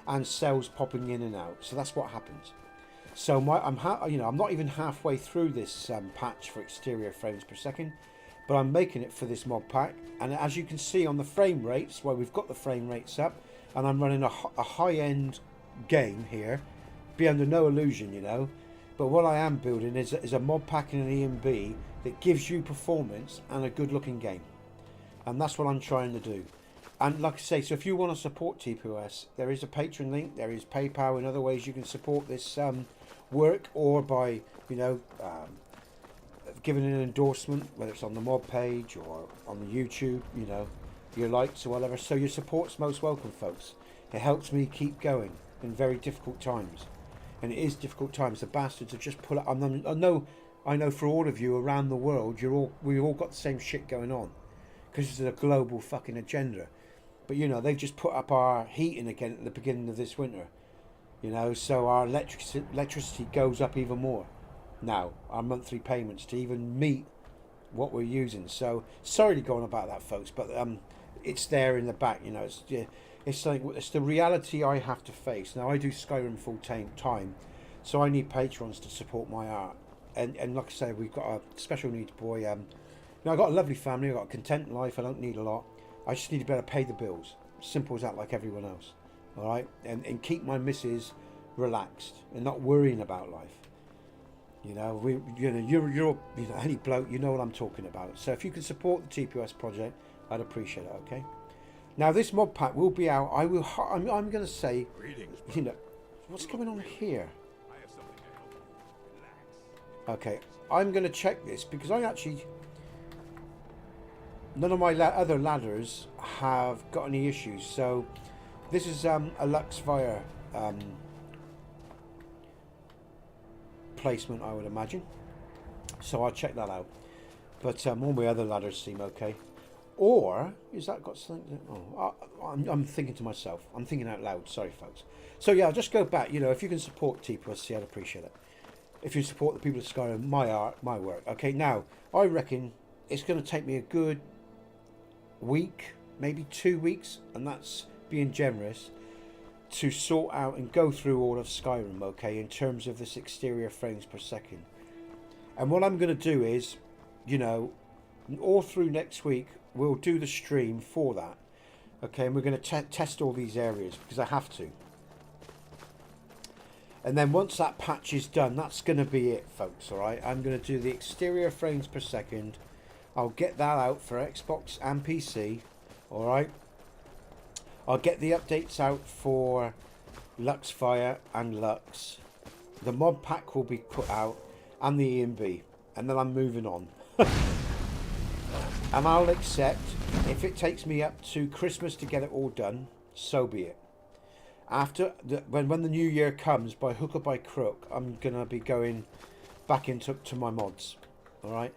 and cells popping in and out. So that's what happens. So I'm not even halfway through this patch for exterior frames per second, but I'm making it for this mod pack. And as you can see on the frame rates, we've got the frame rates up, and I'm running a high-end game here. Be under no illusion, but what I am building is a mod pack and an EMB that gives you performance and a good looking game, and that's what I'm trying to do. And like I say, so if you want to support TPOS, there is a Patreon link, there is PayPal and other ways you can support this work, or by giving an endorsement, whether it's on the mod page or on the YouTube, your likes or whatever. So your support's most welcome, folks. It helps me keep going in very difficult times. And it is difficult times. The bastards have just put up. I know for all of you around the world, we've all got the same shit going on, because it's a global fucking agenda. But they've just put up our heating again at the beginning of this winter. So our electricity goes up even more now. Our monthly payments to even meet what we're using. So sorry to go on about that, folks, but it's there in the back. It's the reality I have to face. Now I do Skyrim full time, so I need patrons to support my art. And like I say, we've got a special needs boy. I've got a lovely family. I've got a content life. I don't need a lot. I just need to be able to pay the bills. Simple as that, like everyone else. All right, and keep my missus relaxed and not worrying about life. You're any bloke, you know what I'm talking about. So if you can support the TPOS project, I'd appreciate it. Okay. Now this mod pack will be out. I'm going to say, Greetings, what's going on here? I have something to help you. Relax. Okay, I'm going to check this because I actually... None of my other ladders have got any issues. So this is a Lux Fire placement, I would imagine. So I'll check that out. But all my other ladders seem okay. Or, is that got something... Oh, I'm thinking to myself. I'm thinking out loud. Sorry, folks. So yeah, I'll just go back. You know, if you can support TPOSC, I'd appreciate it. If you support the people of Skyrim, my art, my work. Okay, now, I reckon it's going to take me a good week, maybe 2 weeks, and that's being generous, to sort out and go through all of Skyrim, okay, in terms of this exterior frames per second. And what I'm going to do is, you know, all through next week, we'll do the stream for that. Okay, and we're going to test all these areas because I have to. And then once that patch is done, that's going to be it, folks, all right? I'm going to do the exterior frames per second. I'll get that out for Xbox and PC, all right? I'll get the updates out for Lux Fire and Lux. The mod pack will be put out, and the EMB. And then I'm moving on. And I'll accept, if it takes me up to Christmas to get it all done, so be it. After when the new year comes, by hook or by crook, I'm gonna be going back into my mods, all right?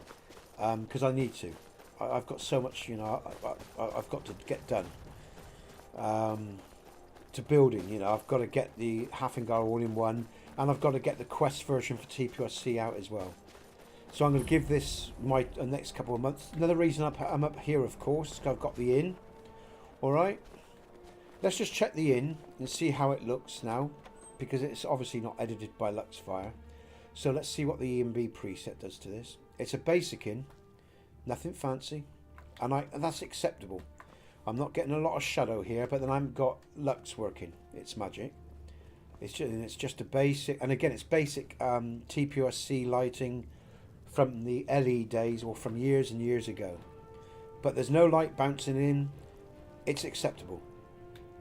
Because I need to. I've got so much, you know. I've got to get done. To building, you know, I've got to get the Hafengar all-in-one, and I've got to get the Quest version for TPOSC out as well. So I'm going to give this my next couple of months. Another reason I'm up here, of course, I've got the inn. All right. Let's just check the inn and see how it looks now, because it's obviously not edited by Luxfire. So let's see what the EMB preset does to this. It's a basic inn, nothing fancy, and that's acceptable. I'm not getting a lot of shadow here, but then I've got Lux working. It's magic. It's just a basic, and again, it's basic TPOSC lighting from the LE days, or from years and years ago. But there's no light bouncing in. It's acceptable.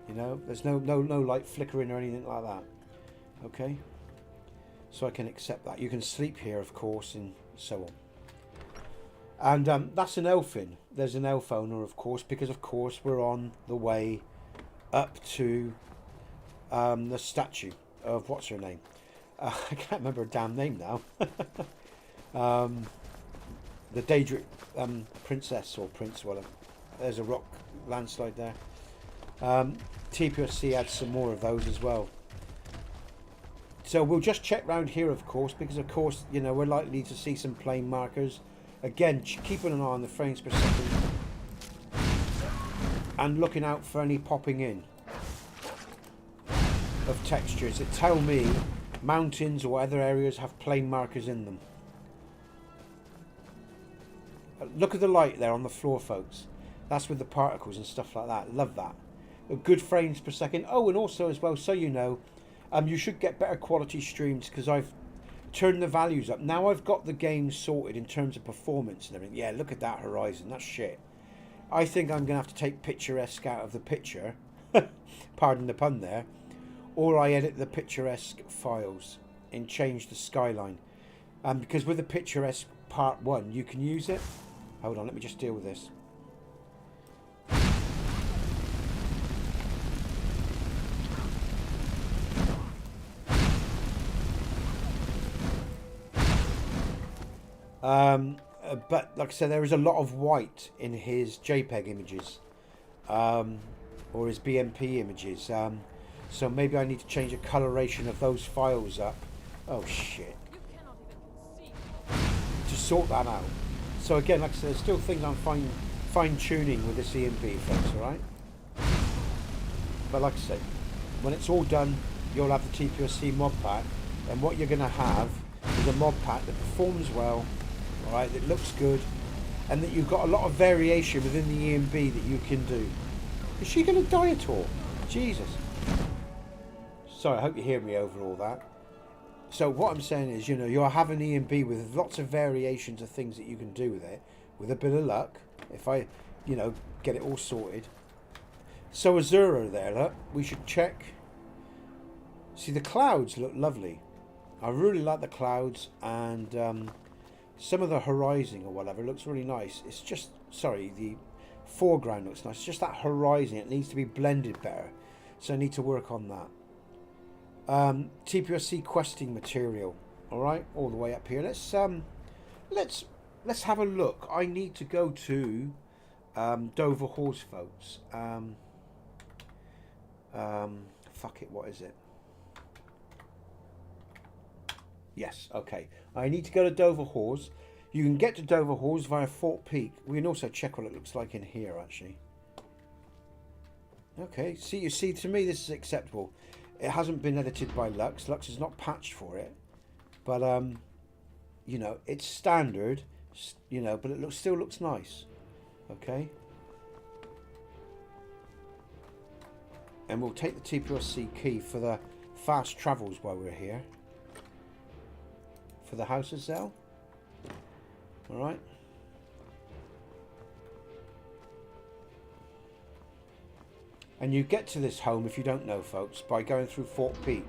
You know, there's no light flickering or anything like that. Okay, so I can accept that. You can sleep here, of course, and so on. And that's an elf inn. There's an elf owner, of course, because of course we're on the way up to the statue of what's her name. I can't remember her damn name now. The Daedric princess or prince, whatever. There's a rock landslide there. TPOSC had some more of those as well. So we'll just check round here, of course, because of course, you know, we're likely to see some plane markers. Again, keeping an eye on the frames per second and looking out for any popping in of textures that tell me mountains or other areas have plane markers in them. Look at the light there on the floor, folks. That's with the particles and stuff like that. Love that. A good frames per second. Oh, and also as well, so you know, you should get better quality streams because I've turned the values up. Now I've got the game sorted in terms of performance and everything. Yeah, look at that horizon. That's shit. I think I'm going to have to take picturesque out of the picture. Pardon the pun there. Or I edit the picturesque files and change the skyline. Because with the picturesque part 1, you can use it. Hold on, let me just deal with this. But like I said, there is a lot of white in his JPEG images, or his BMP images. So maybe I need to change the coloration of those files up. Oh shit! To sort that out. So again, like I said, there's still things I'm fine tuning with this EMP, folks. All right. But like I said, when it's all done, you'll have the TPOSC mod pack, and what you're going to have is a mod pack that performs well. Alright, that looks good, and that you've got a lot of variation within the EMB that you can do. Is she going to die at all? Jesus. Sorry, I hope you hear me over all that. So what I'm saying is, you know, you'll have an EMB with lots of variations of things that you can do with it, with a bit of luck, if I, you know, get it all sorted. So Azura there, look, we should check. See, the clouds look lovely. I really like the clouds, and some of the horizon or whatever looks really nice. It's just, sorry, the foreground looks nice. It's just that horizon, it needs to be blended better. So I need to work on that. TPOSC questing material. Alright, all the way up here. Let's have a look. I need to go to Dover Horse, folks. Fuck it, what is it? Yes, okay. I need to go to Dover Hawes. You can get to Dover Hawes via Fort Peak. We can also check what it looks like in here, actually. Okay, see, you see, to me this is acceptable. It hasn't been edited by Lux. Lux is not patched for it. But, you know, it's standard, you know, but it still looks nice. Okay. And we'll take the TPOSC key for the fast travels while we're here. For the House of Zell. Alright. And you get to this home, if you don't know, folks, by going through Fort Peak.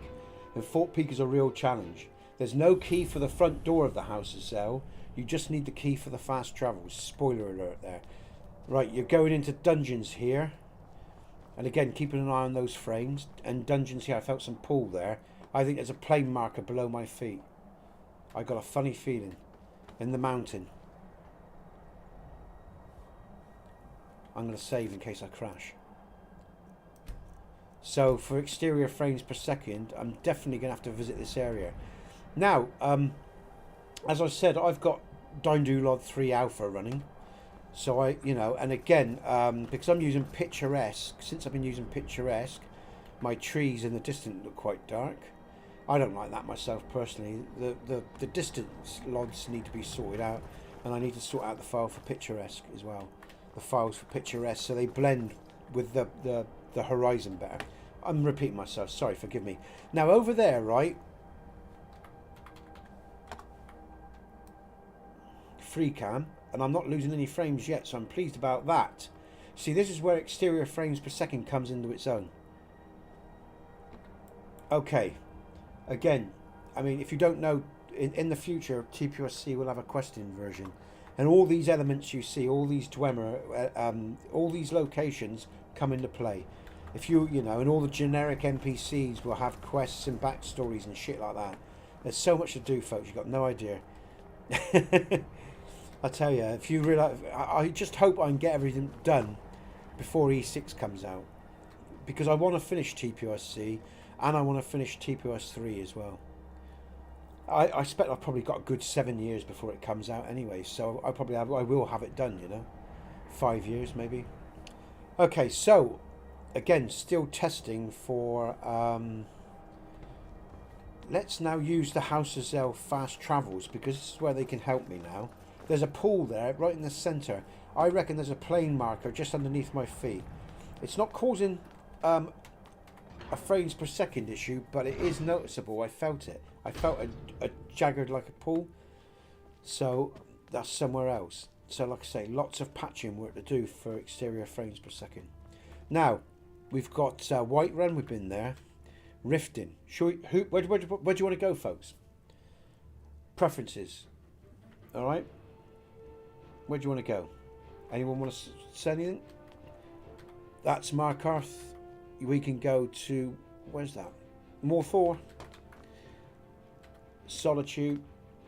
And Fort Peak is a real challenge. There's no key for the front door of the House of Zell. You just need the key for the fast travels. Spoiler alert there. Right, you're going into dungeons here. And again, keeping an eye on those frames. And dungeons here, I felt some pull there. I think there's a plane marker below my feet. I got a funny feeling. In the mountain. I'm going to save in case I crash. So for exterior frames per second, I'm definitely going to have to visit this area. Now, as I said, I've got DynDOLOD 3 Alpha running. So you know, and again, because I'm using Picturesque, since I've been using Picturesque, my trees in the distance look quite dark. I don't like that myself personally. The distance LODs need to be sorted out, and I need to sort out the file for Picturesque as well. The files for Picturesque, so they blend with the horizon better. I'm repeating myself, sorry, forgive me. Now over there, right, free cam, and I'm not losing any frames yet, so I'm pleased about that. See, this is where exterior frames per second comes into its own. Okay, again, I mean, if you don't know, in the future TPOSC will have a questing version, and all these elements you see, all these Dwemer, all these locations come into play. If you know, and all the generic NPCs will have quests and backstories and shit like that. There's so much to do, folks. You've got no idea. I tell you, if you realise, I just hope I can get everything done before E6 comes out, because I want to finish TPOSC and I want to finish TPOS 3 as well. I expect I've probably got a good 7 years before it comes out anyway, so I will have it done, you know, 5 years maybe. Okay, so again, still testing for. Let's now use the House of Zell fast travels, because this is where they can help me now. There's a pool there, right in the centre. I reckon there's a plane marker just underneath my feet. It's not causing a frames per second issue, but it is noticeable. I felt it. I felt a jagged like a pool. So that's somewhere else. So like I say, lots of patching work to do for exterior frames per second. Now, we've got White Run, we've been there. Rifting. Where do you want to go, folks? Preferences. Alright? Where do you want to go? Anyone want to say anything? That's Markarth. We can go to, where's that? Morthor. Solitude.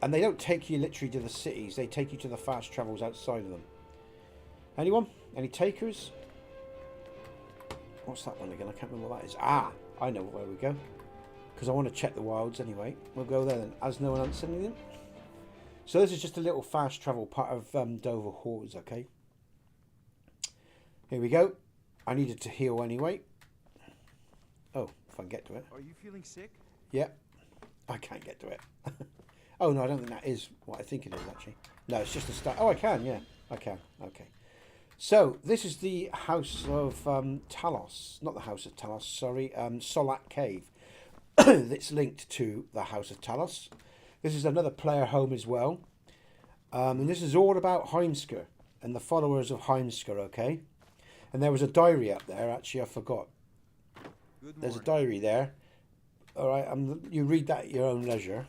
And they don't take you literally to the cities. They take you to the fast travels outside of them. Anyone? Any takers? What's that one again? I can't remember what that is. Ah, I know where we go. Because I want to check the wilds anyway. We'll go there then. As no one answered anything. So this is just a little fast travel part of Dover Hawes, okay? Here we go. I needed to heal anyway. Oh, if I can get to it. Are you feeling sick? Yep. I can't get to it. Oh, no, I don't think that is what I think it is, actually. No, it's just a start. Oh, I can, yeah. I can. Okay. So, this is the House of Talos. Not the House of Talos, sorry. Solat Cave. That's linked to the House of Talos. This is another player home as well. And this is all about Heimskr and the followers of Heimskr, okay? And there was a diary up there, actually, I forgot. There's a diary there. All right, you read that at your own leisure.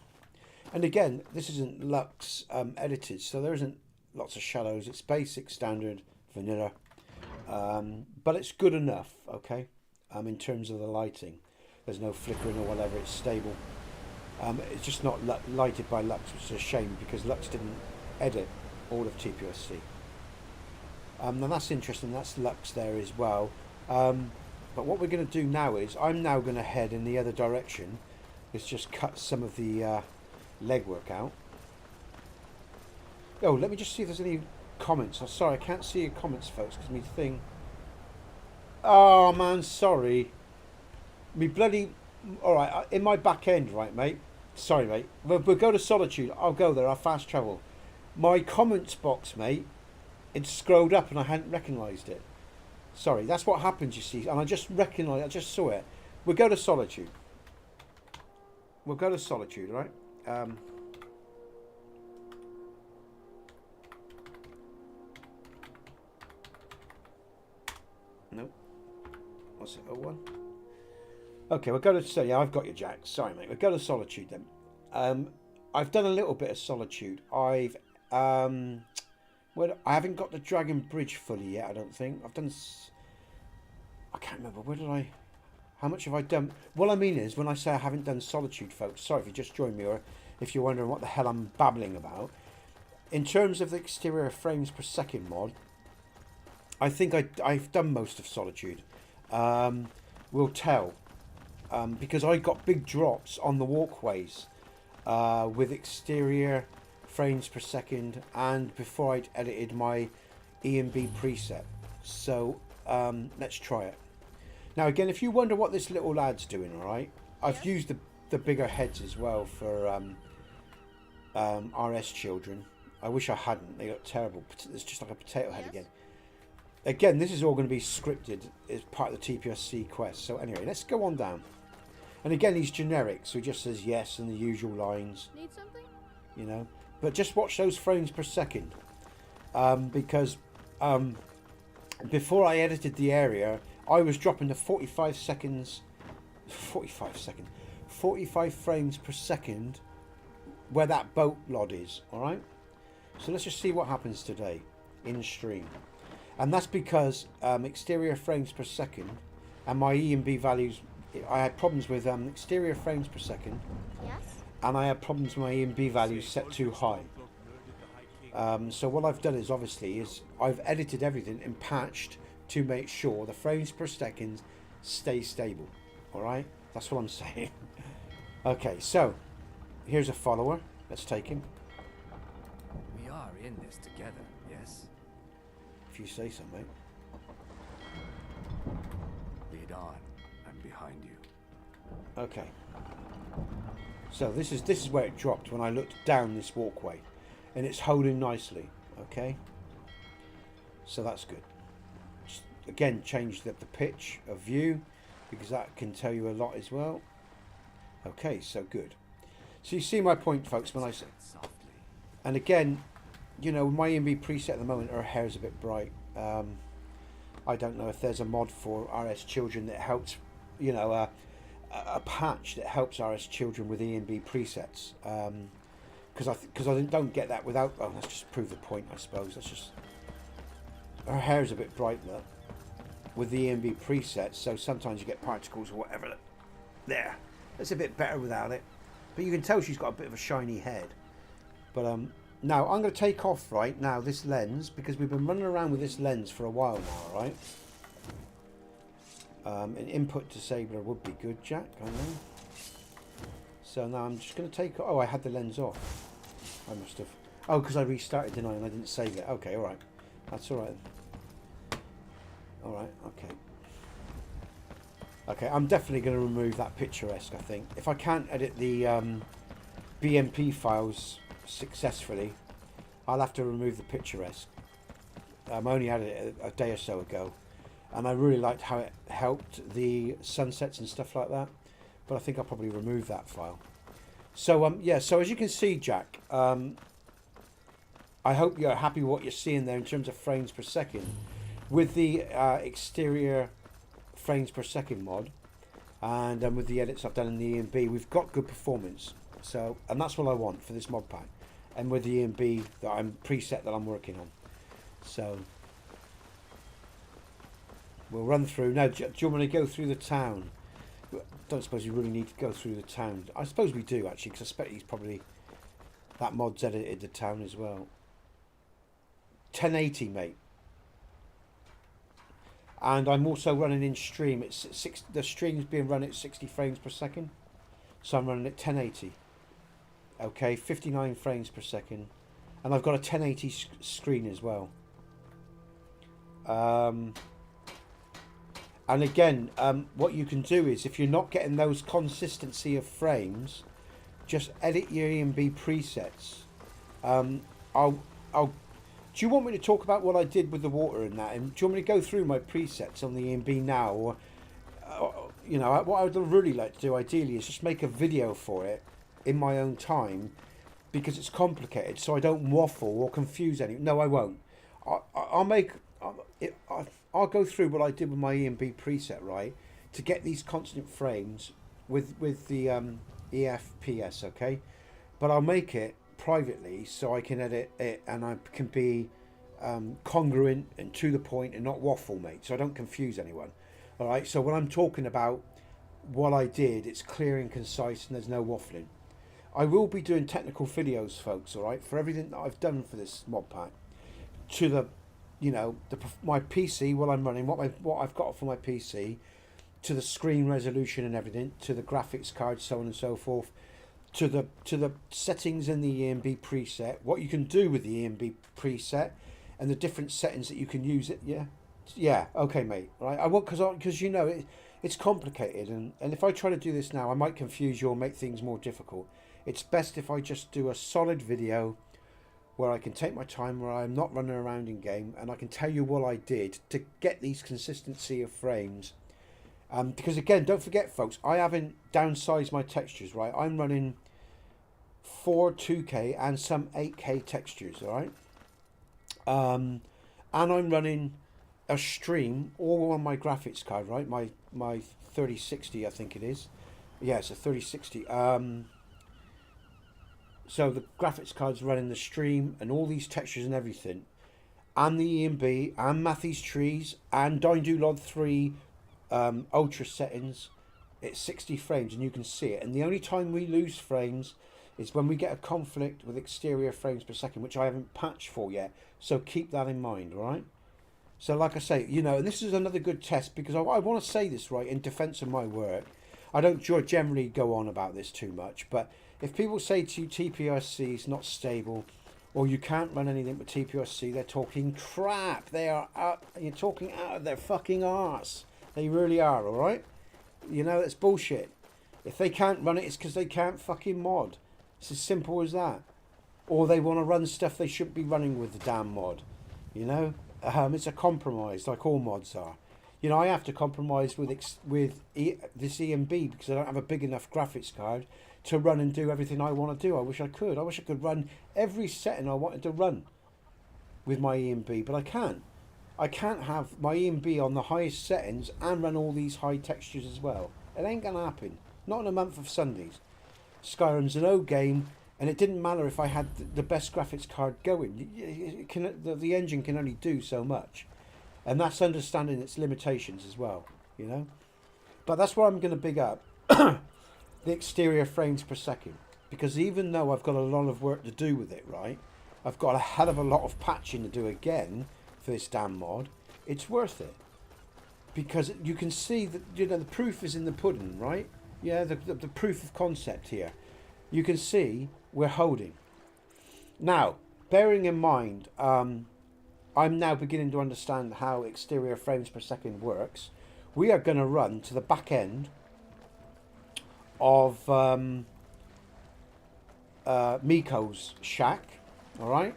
And again, this isn't Lux edited, so there isn't lots of shadows. It's basic, standard, vanilla, but it's good enough. Okay, in terms of the lighting, there's no flickering or whatever. It's stable. It's just not lighted by Lux, which is a shame because Lux didn't edit all of TPOSC. And that's interesting. That's Lux there as well. But what we're going to do now is I'm now going to head in the other direction. Let's just cut some of the legwork out. Oh, let me just see if there's any comments. Oh, sorry, I can't see your comments, folks, because my thing. Oh man, sorry. Me bloody. All right, in my back end, right, mate. Sorry, mate. We'll go to Solitude. I'll go there. I'll fast travel. My comments box, mate. It scrolled up and I hadn't recognised it. Sorry, that's what happens, you see. And I just recognised. I just saw it. We'll go to Solitude. We'll go to Solitude, right? No. What's it? 01? Okay, we'll go to... So, yeah, I've got you, Jack. Sorry, mate. We'll go to Solitude then. I've done a little bit of Solitude. I've... well, I haven't got the Dragon Bridge fully yet, I don't think. I've done... I can't remember. Where did I... How much have I done? What I mean is, when I say I haven't done Solitude, folks, sorry if you just joined me or if you're wondering what the hell I'm babbling about. In terms of the exterior frames per second mod, I think I've done most of Solitude. We'll tell. Because I got big drops on the walkways with exterior frames per second and before I'd edited my E&B preset. So let's try it. Now again, if you wonder what this little lad's doing, all right, I've used the bigger heads as well for RS children. I wish I hadn't. They look terrible. It's just like a potato head again. Again, this is all going to be scripted as part of the TPOSC quest. So anyway, let's go on down. And again, he's generic, so he just says yes and the usual lines. Need something? You know, but just watch those frames per second, because before I edited the area, I was dropping to 45 frames per second where that boat lod is. All right, so let's just see what happens today in stream. And that's because exterior frames per second and my E and B values, I had problems with exterior frames per second. Yes? And I had problems with my E and B values set too high. So what I've done is obviously I've edited everything and patched to make sure the frames per second stay stable. Alright? That's what I'm saying. Okay, so here's a follower. Let's take him. We are in this together, yes? If you say so, mate. Lead on. I'm behind you. Okay. So this is where it dropped when I looked down this walkway. And it's holding nicely. Okay. So that's good. Just, again, change the pitch of view, because that can tell you a lot as well. Okay, so good. So you see my point, folks, when I say... And again, you know, my EMB preset at the moment, her hair's a bit bright. I don't know if there's a mod for RS children that helps, you know, a patch that helps RS children with EMB presets. Because I don't get that without... Oh, let's just prove the point, I suppose. Let's just... Her hair's a bit bright, look, with the EMB presets, so sometimes you get particles or whatever. Look. There. It's a bit better without it. But you can tell she's got a bit of a shiny head. But now I'm going to take off right now this lens, because we've been running around with this lens for a while now, right? An input disabler would be good, Jack, I know. So now I'm just going to take... Oh, I had the lens off. I must have... Oh, because I restarted, didn't I? And I didn't save it. Okay, alright. That's alright. Alright, okay. Okay, I'm definitely going to remove that picturesque, I think. If I can't edit the BMP files successfully, I'll have to remove the picturesque. I only added it a day or so ago. And I really liked how it helped the sunsets and stuff like that. But I think I'll probably remove that file. So, yeah, so as you can see, Jack, I hope you're happy with what you're seeing there in terms of frames per second. With the exterior frames per second mod, and with the edits I've done in the E&B, we've got good performance. So, and that's what I want for this mod pack, and with the E&B that I'm preset that I'm working on. So we'll run through now. Do you want me to go through the town? Don't suppose you really need to go through the town. I suppose we do actually, because I expect he's probably, that mod's edited the town as well. 1080, mate. And I'm also running in stream. The stream's being run at 60 frames per second, so I'm running at 1080. Okay, 59 frames per second, and I've got a 1080 screen as well. And again, what you can do is, if you're not getting those consistency of frames, just edit your E&B presets. Do you want me to talk about what I did with the water and that? And do you want me to go through my presets on the E&B now? Or you know, what I would really like to do ideally is just make a video for it in my own time, because it's complicated, so I don't waffle or confuse anyone. No, I won't. I'll go through what I did with my E&B preset, right, to get these constant frames with the EFPS, okay? But I'll make it privately so I can edit it and I can be congruent and to the point and not waffle, mate, so I don't confuse anyone. All right, so when I'm talking about what I did, it's clear and concise and there's no waffling. I will be doing technical videos, folks, all right, for everything that I've done for this mod pack, to the, you know, my PC, what I'm running, what I've got for my PC, to the screen resolution and everything, to the graphics card, so on and so forth, to the settings in the E&B preset, what you can do with the E&B preset, and the different settings that you can use it. Yeah, okay, mate. Right, I won't, because you know it's complicated, and if I try to do this now, I might confuse you or make things more difficult. It's best if I just do a solid video where I can take my time, where I'm not running around in game, and I can tell you what I did to get these consistency of frames. Because again, don't forget, folks, I haven't downsized my textures, right? I'm running 4 2K and some 8K textures, all right? And I'm running a stream all on my graphics card, right? My 3060, I think it is. Yeah, it's a 3060. So the graphics card's running the stream and all these textures and everything, and the E&B and Matthys trees and DynDOLOD 3 ultra settings. It's 60 frames and you can see it. And the only time we lose frames is when we get a conflict with exterior frames per second, which I haven't patched for yet. So keep that in mind, all right? So like I say, you know, and this is another good test, because I want to say this, right, in defense of my work. I don't generally go on about this too much, but if people say to you TPOSC is not stable, or you can't run anything with TPOSC, they're talking crap. You're talking out of their fucking arse. They really are, all right? You know, it's bullshit. If they can't run it, it's because they can't fucking mod. It's as simple as that. Or they want to run stuff they shouldn't be running with the damn mod. You know? It's a compromise, like all mods are. You know, I have to compromise with this E&B because I don't have a big enough graphics card to run and do everything I want to do. I wish I could. I wish I could run every setting I wanted to run with my E&B, but I can't. I can't have my E&B on the highest settings and run all these high textures as well. It ain't going to happen. Not in a month of Sundays. Skyrim's an old game, and it didn't matter if I had the best graphics card going. The engine can only do so much. And that's understanding its limitations as well, you know. But that's where I'm going to big up the exterior frames per second. Because even though I've got a lot of work to do with it, right, I've got a hell of a lot of patching to do again for this damn mod. It's worth it. Because you can see that, you know, the proof is in the pudding, right? Yeah, the proof of concept here. You can see we're holding. Now, bearing in mind, I'm now beginning to understand how exterior frames per second works. We are going to run to the back end of Miko's shack, all right?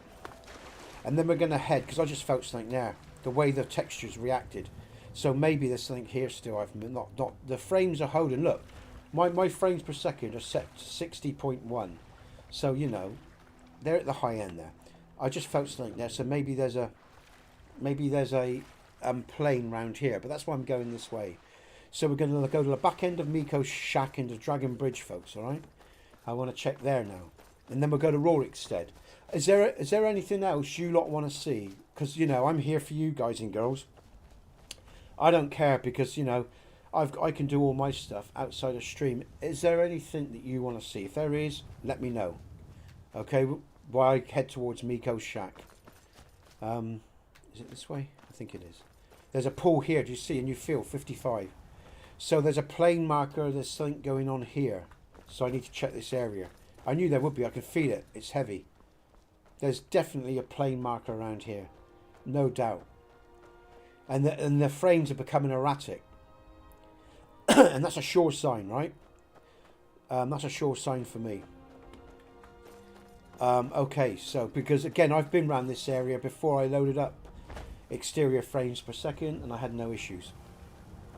And then we're going to head, because I just felt something there, the way the textures reacted. So maybe there's something here still. I've not the frames are holding. Look, my frames per second are set to 60.1. So, you know, they're at the high end there. I just felt something there. So maybe there's a plane round here, but that's why I'm going this way. So we're going to go to the back end of Miko's shack into Dragon Bridge, folks, all right? I want to check there now. And then we'll go to Rorikstead. Is there anything else you lot want to see? Because, you know, I'm here for you guys and girls. I don't care because, you know, I can do all my stuff outside of stream. Is there anything that you want to see? If there is, let me know. Okay, while I head towards Miko's shack. Is it this way? I think it is. There's a pool here, do you see? And you feel 55. So there's a plane marker, there's something going on here. So I need to check this area. I knew there would be, I can feel it. It's heavy. There's definitely a plane marker around here. No doubt. And the frames are becoming erratic. And that's a sure sign, right? That's a sure sign for me. Okay, so because again, I've been around this area before I loaded up exterior frames per second and I had no issues.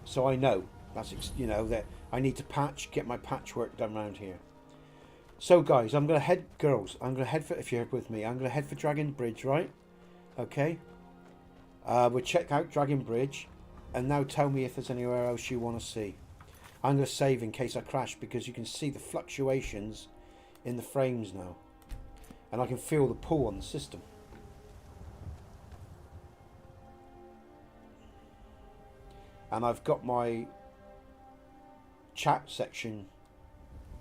So I know that's, you know, that I need to get my patchwork done around here. So guys, I'm going to head, girls, I'm going to head for, if you're with me, I'm going to head for Dragon Bridge, right? Okay. We'll check out Dragon Bridge and now tell me if there's anywhere else you want to see. I'm going to save in case I crash because you can see the fluctuations in the frames now. And I can feel the pull on the system. And I've got my chat section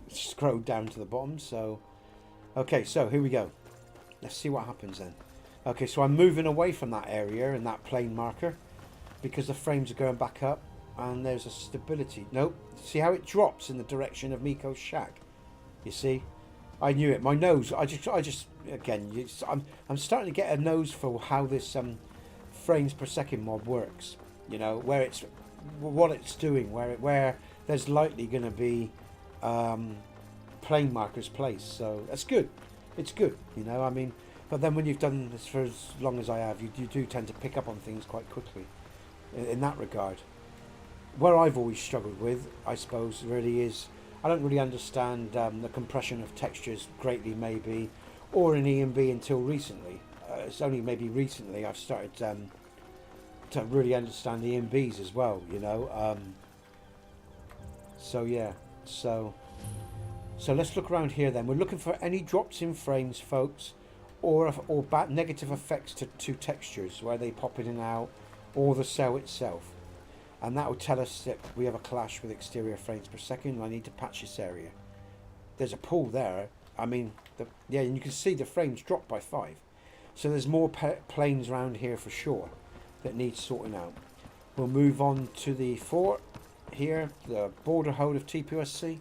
scrolled down to the bottom. So, okay, so here we go. Let's see what happens then. Okay, so I'm moving away from that area and that plane marker because the frames are going back up and there's a stability. Nope. See how it drops in the direction of Miko's shack? You see? I knew it. My nose. I just again. I'm starting to get a nose for how this frames per second mod works. You know where it's what it's doing. Where there's likely going to be plane markers placed. So that's good. It's good. You know. I mean, but then when you've done this for as long as I have, you do tend to pick up on things quite quickly. In that regard, where I've always struggled with, I suppose, really is. I don't really understand the compression of textures greatly, maybe, or in E&B until recently. It's only maybe recently I've started to really understand the E&Bs as well, you know. So yeah, so let's look around here then. We're looking for any drops in frames, folks, or bad negative effects to textures where they pop in and out, or the cell itself. And that will tell us that we have a clash with exterior frames per second and I need to patch this area. There's a pull there. I mean, yeah, and you can see the frames drop by 5. So there's more planes around here for sure that need sorting out. We'll move on to the fort here, the border hold of TPOSC.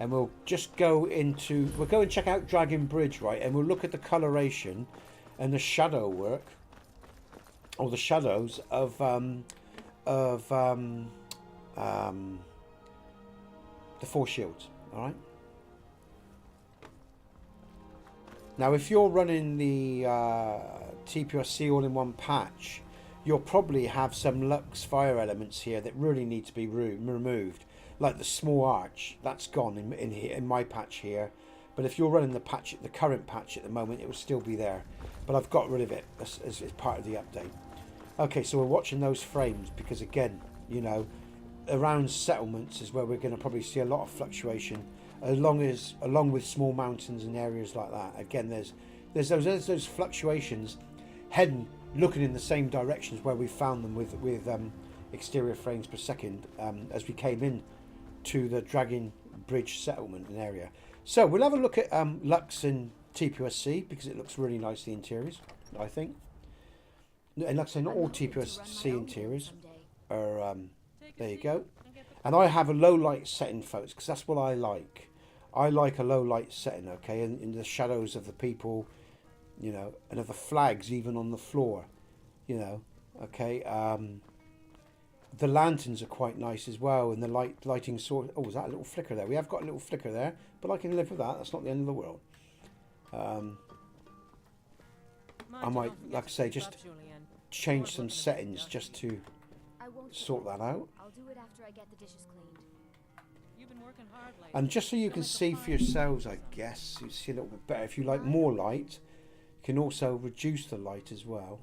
And we'll just go into, we'll go and check out Dragon Bridge, right? And we'll look at the coloration and the shadow work, or the shadows of the 4 shields. All right. Now, if you're running the TPOSC all-in-one patch, you'll probably have some Lux fire elements here that really need to be removed, like the small arch. That's gone in my patch here. But if you're running the current patch at the moment, it will still be there. But I've got rid of it as part of the update. Okay, so we're watching those frames because, again, you know, around settlements is where we're going to probably see a lot of fluctuation, along with small mountains and areas like that. Again, there's those fluctuations looking in the same directions where we found them with exterior frames per second as we came in to the Dragon Bridge settlement and area. So we'll have a look at Lux and TPOSC because it looks really nice, the interiors, I think. And like I say, not all TPOSC interiors are, there you go. And I have a low light setting, folks, because that's what I like. I like a low light setting, okay, and in the shadows of the people, you know, and of the flags even on the floor, you know, okay. The lanterns are quite nice as well, and the lighting source. Oh, was that a little flicker there? We have got a little flicker there, but I can live with that. That's not the end of the world. I might, like I say, just change some settings just to sort that out. I'll do it after I get the dishes cleaned. You've been working hard lately. And just so you can see for yourselves, I guess, you see a little bit better. If you like more light, you can also reduce the light as well.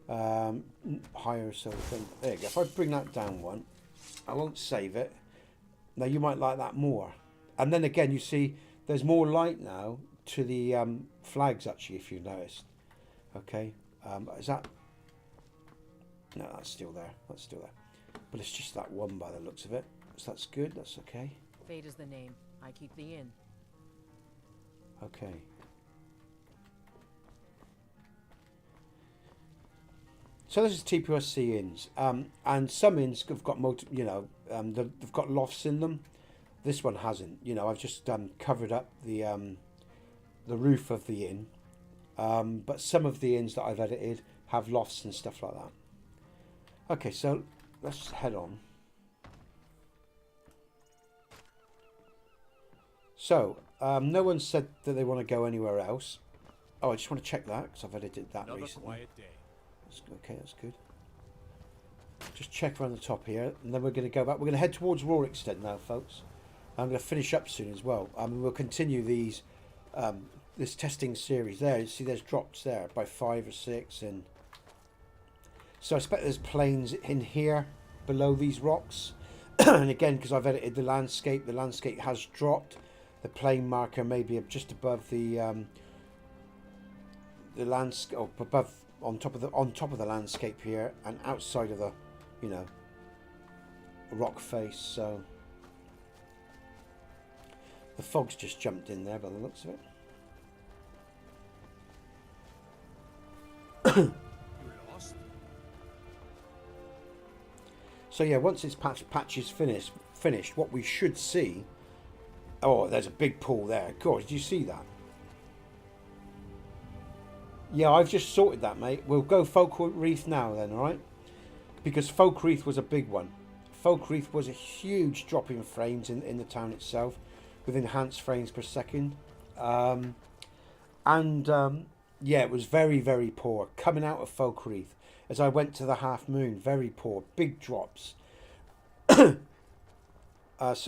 Higher, so then, there you go. If I bring that down one, I won't save it. Now you might like that more. And then again, you see there's more light now to the flags actually, if you noticed. Okay, is that? No, that's still there. That's still there. But it's just that one by the looks of it. So that's good. That's okay. Fate is the name. I keep the inn. Okay. So this is TPOSC inns, and some inns have got they've got lofts in them. This one hasn't. You know, I've just covered up the roof of the inn, but some of the inns that I've edited have lofts and stuff like that. Okay, so let's head on. So no one said that they want to go anywhere else. Oh, I just want to check that because I've edited that Another recently. quiet day. Okay, that's good. Just check around the top here, and then we're going to go back. We're going to head towards Rorikstead now, folks. I'm going to finish up soon as well. We'll continue these this testing series. There, you see, there's drops there by 5 or 6, and so I expect there's planes in here below these rocks. And again, because I've edited the landscape has dropped. The plane marker may be just above the landscape, or above. On top of the landscape here, and outside of the, you know, rock face. So the fog's just jumped in there by the looks of it. You're lost? So yeah, once this patch is finished, what we should see. Oh, there's a big pool there. Of course, did you see that? Yeah, I've just sorted that, mate. We'll go Folk Wreath now then, alright? Because Folk Wreath was a big one. Folk Wreath was a huge drop in frames in the town itself, with enhanced frames per second. Yeah, it was very, very poor. Coming out of Folk Wreath, as I went to the Half Moon, very poor. Big drops. So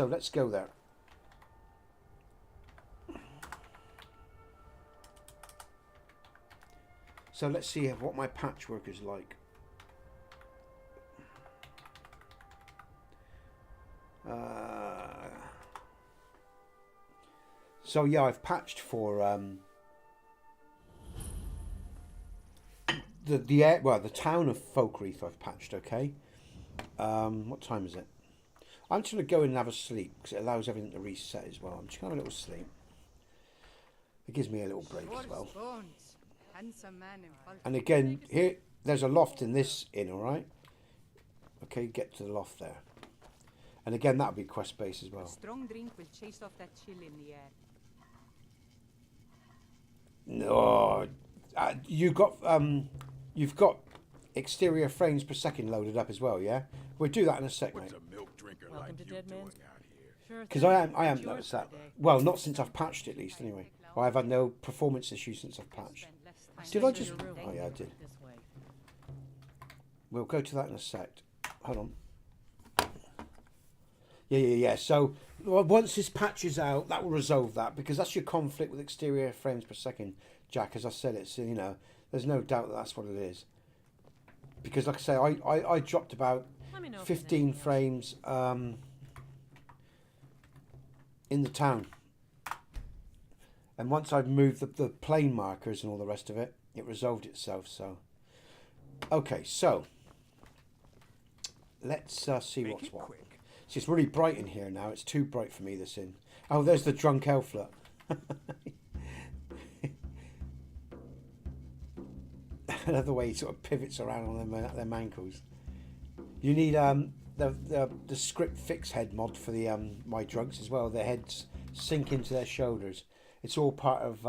let's go there. So let's see what my patchwork is like. So yeah, I've patched for the town of Folk Wreath. I've patched. Okay. What time is it? I'm just gonna go in and have a sleep because it allows everything to reset as well. I'm just gonna have a little sleep. It gives me a little break as well. And again, here there's a loft in this inn, all right? Okay, get to the loft there. And again, that'll be quest based as well. Strong drink will chase off that chill in the air. No, you've got exterior frames per second loaded up as well, yeah? We'll do that in a sec, mate. What's a milk drinker Welcome like to you Dead doing Man's- out here? Sure Because thing. I am noticed that. Well, not since I've patched it, at least, anyway. Or I've had no performance issues since I've patched. Did I just? Oh yeah, I did. This way. We'll go to that in a sec. Hold on. Yeah. So once this patch is out, that will resolve that, because that's your conflict with exterior frames per second, Jack. As I said, it's, you know, there's no doubt that that's what it is. Because like I say, I dropped about Let me know if there's 15 anything else. frames in the town. And once I've moved the plane markers and all the rest of it, it resolved itself. So, okay, so let's see Make what's it what. quick. See, it's really bright in here now. It's too bright for me, this inn. Oh, there's the drunk elflet. Another way he sort of pivots around on them ankles. You need the script fix head mod for the my drugs as well. Their heads sink into their shoulders. It's all part of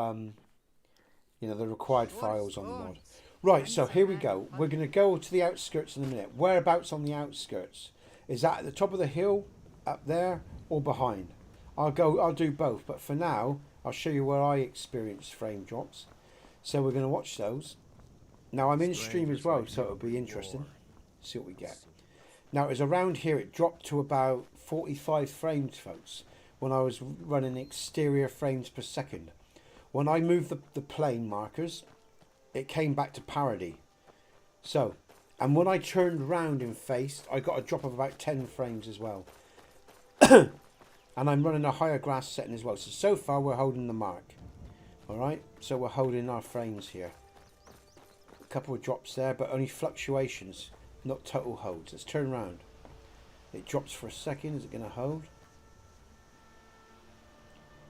you know, the required files on the mod. Right, so here we go. We're going to go to the outskirts in a minute. Whereabouts on the outskirts? Is that at the top of the hill, up there, or behind? I'll do both, but for now, I'll show you where I experienced frame drops. So we're going to watch those. Now I'm in stream as well, so it'll be interesting. See what we get. Now it was around here, it dropped to about 45 frames, folks, when I was running exterior frames per second. When I moved the plane markers, it came back to parity. So, and when I turned round and faced, I got a drop of about 10 frames as well. And I'm running a higher grass setting as well. So far we're holding the mark. Alright, so we're holding our frames here. A couple of drops there, but only fluctuations, not total holds. Let's turn around. It drops for a second. Is it going to hold?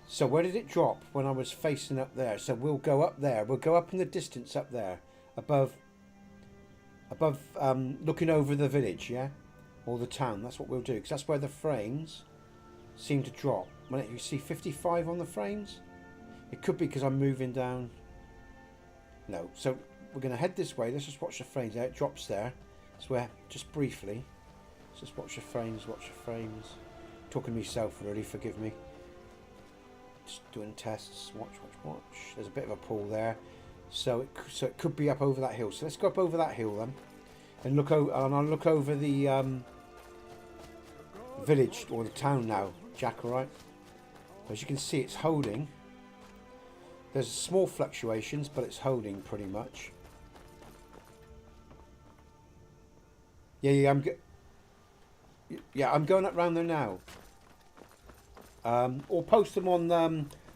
So where did it drop when I was facing up there? So we'll go up there. We'll go up in the distance up there. Above, looking over the village, yeah? Or the town. That's what we'll do. Because that's where the frames seem to drop. When you see 55 on the frames, it could be because I'm moving down. No. So we're going to head this way. Let's just watch the frames there. It drops there. So we're just briefly. Let's just watch the frames. Watch the frames. Talking to myself, really. Forgive me. Just doing tests. Watch. There's a bit of a pull there. So it could be up over that hill. So let's go up over that hill then, and look over. And I'll look over the village or the town now, Jack. All right. As you can see, it's holding. There's small fluctuations, but it's holding pretty much. Yeah. I'm going up round there now. Or post them on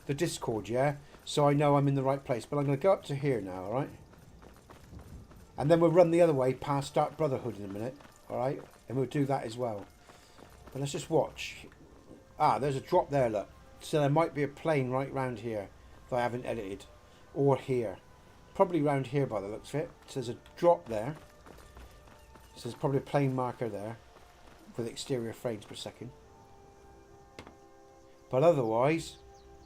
the Discord, yeah, so I know I'm in the right place. But I'm going to go up to here now, all right? And then we'll run the other way past Dark Brotherhood in a minute, all right? And we'll do that as well. But let's just watch. Ah, there's a drop there, look. So there might be a plane right round here that I haven't edited, or here, probably round here by the looks of it. So there's a drop there. So there's probably a plane marker there with exterior frames per second. But otherwise,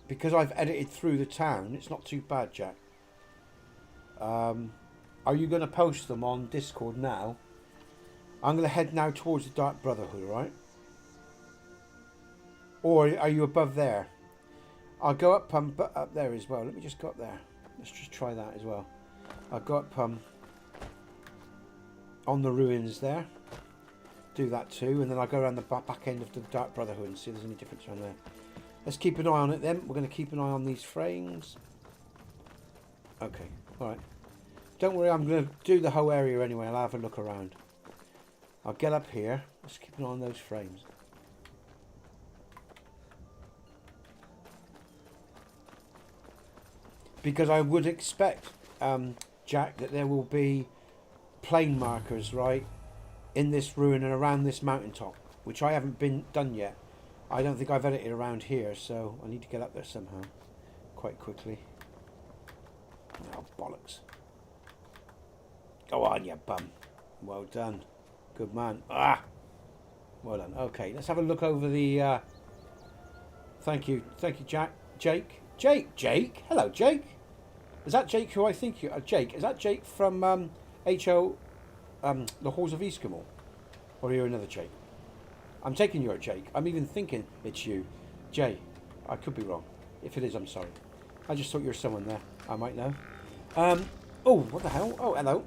because I've edited through the town, it's not too bad, Jack. Are you going to post them on Discord now? I'm going to head now towards the Dark Brotherhood, right? Or are you above there? I'll go up there as well. Let me just go up there. Let's just try that as well. I'll go up on the ruins there. Do that too. And then I'll go around the back end of the Dark Brotherhood and see if there's any difference around there. Let's keep an eye on it then. We're going to keep an eye on these frames. Okay, alright. Don't worry, I'm going to do the whole area anyway. I'll have a look around. I'll get up here. Let's keep an eye on those frames. Because I would expect, Jack, that there will be plane markers, right, in this ruin and around this mountaintop, which I haven't done yet. I don't think I've edited around here, so I need to get up there somehow, quite quickly. Oh, bollocks. Go on, you bum. Well done. Good man. Ah! Well done. Okay, let's have a look over the... Thank you, Jack. Jake? Jake? Hello, Jake. Is that Jake who I think you are? Jake, is that Jake from H.O. The Halls of Eskimo? Or are you another Jake? I'm taking you're a Jake. I'm even thinking it's you. Jay. I could be wrong. If it is, I'm sorry. I just thought you were someone there. I might know. Oh, what the hell? Oh, hello.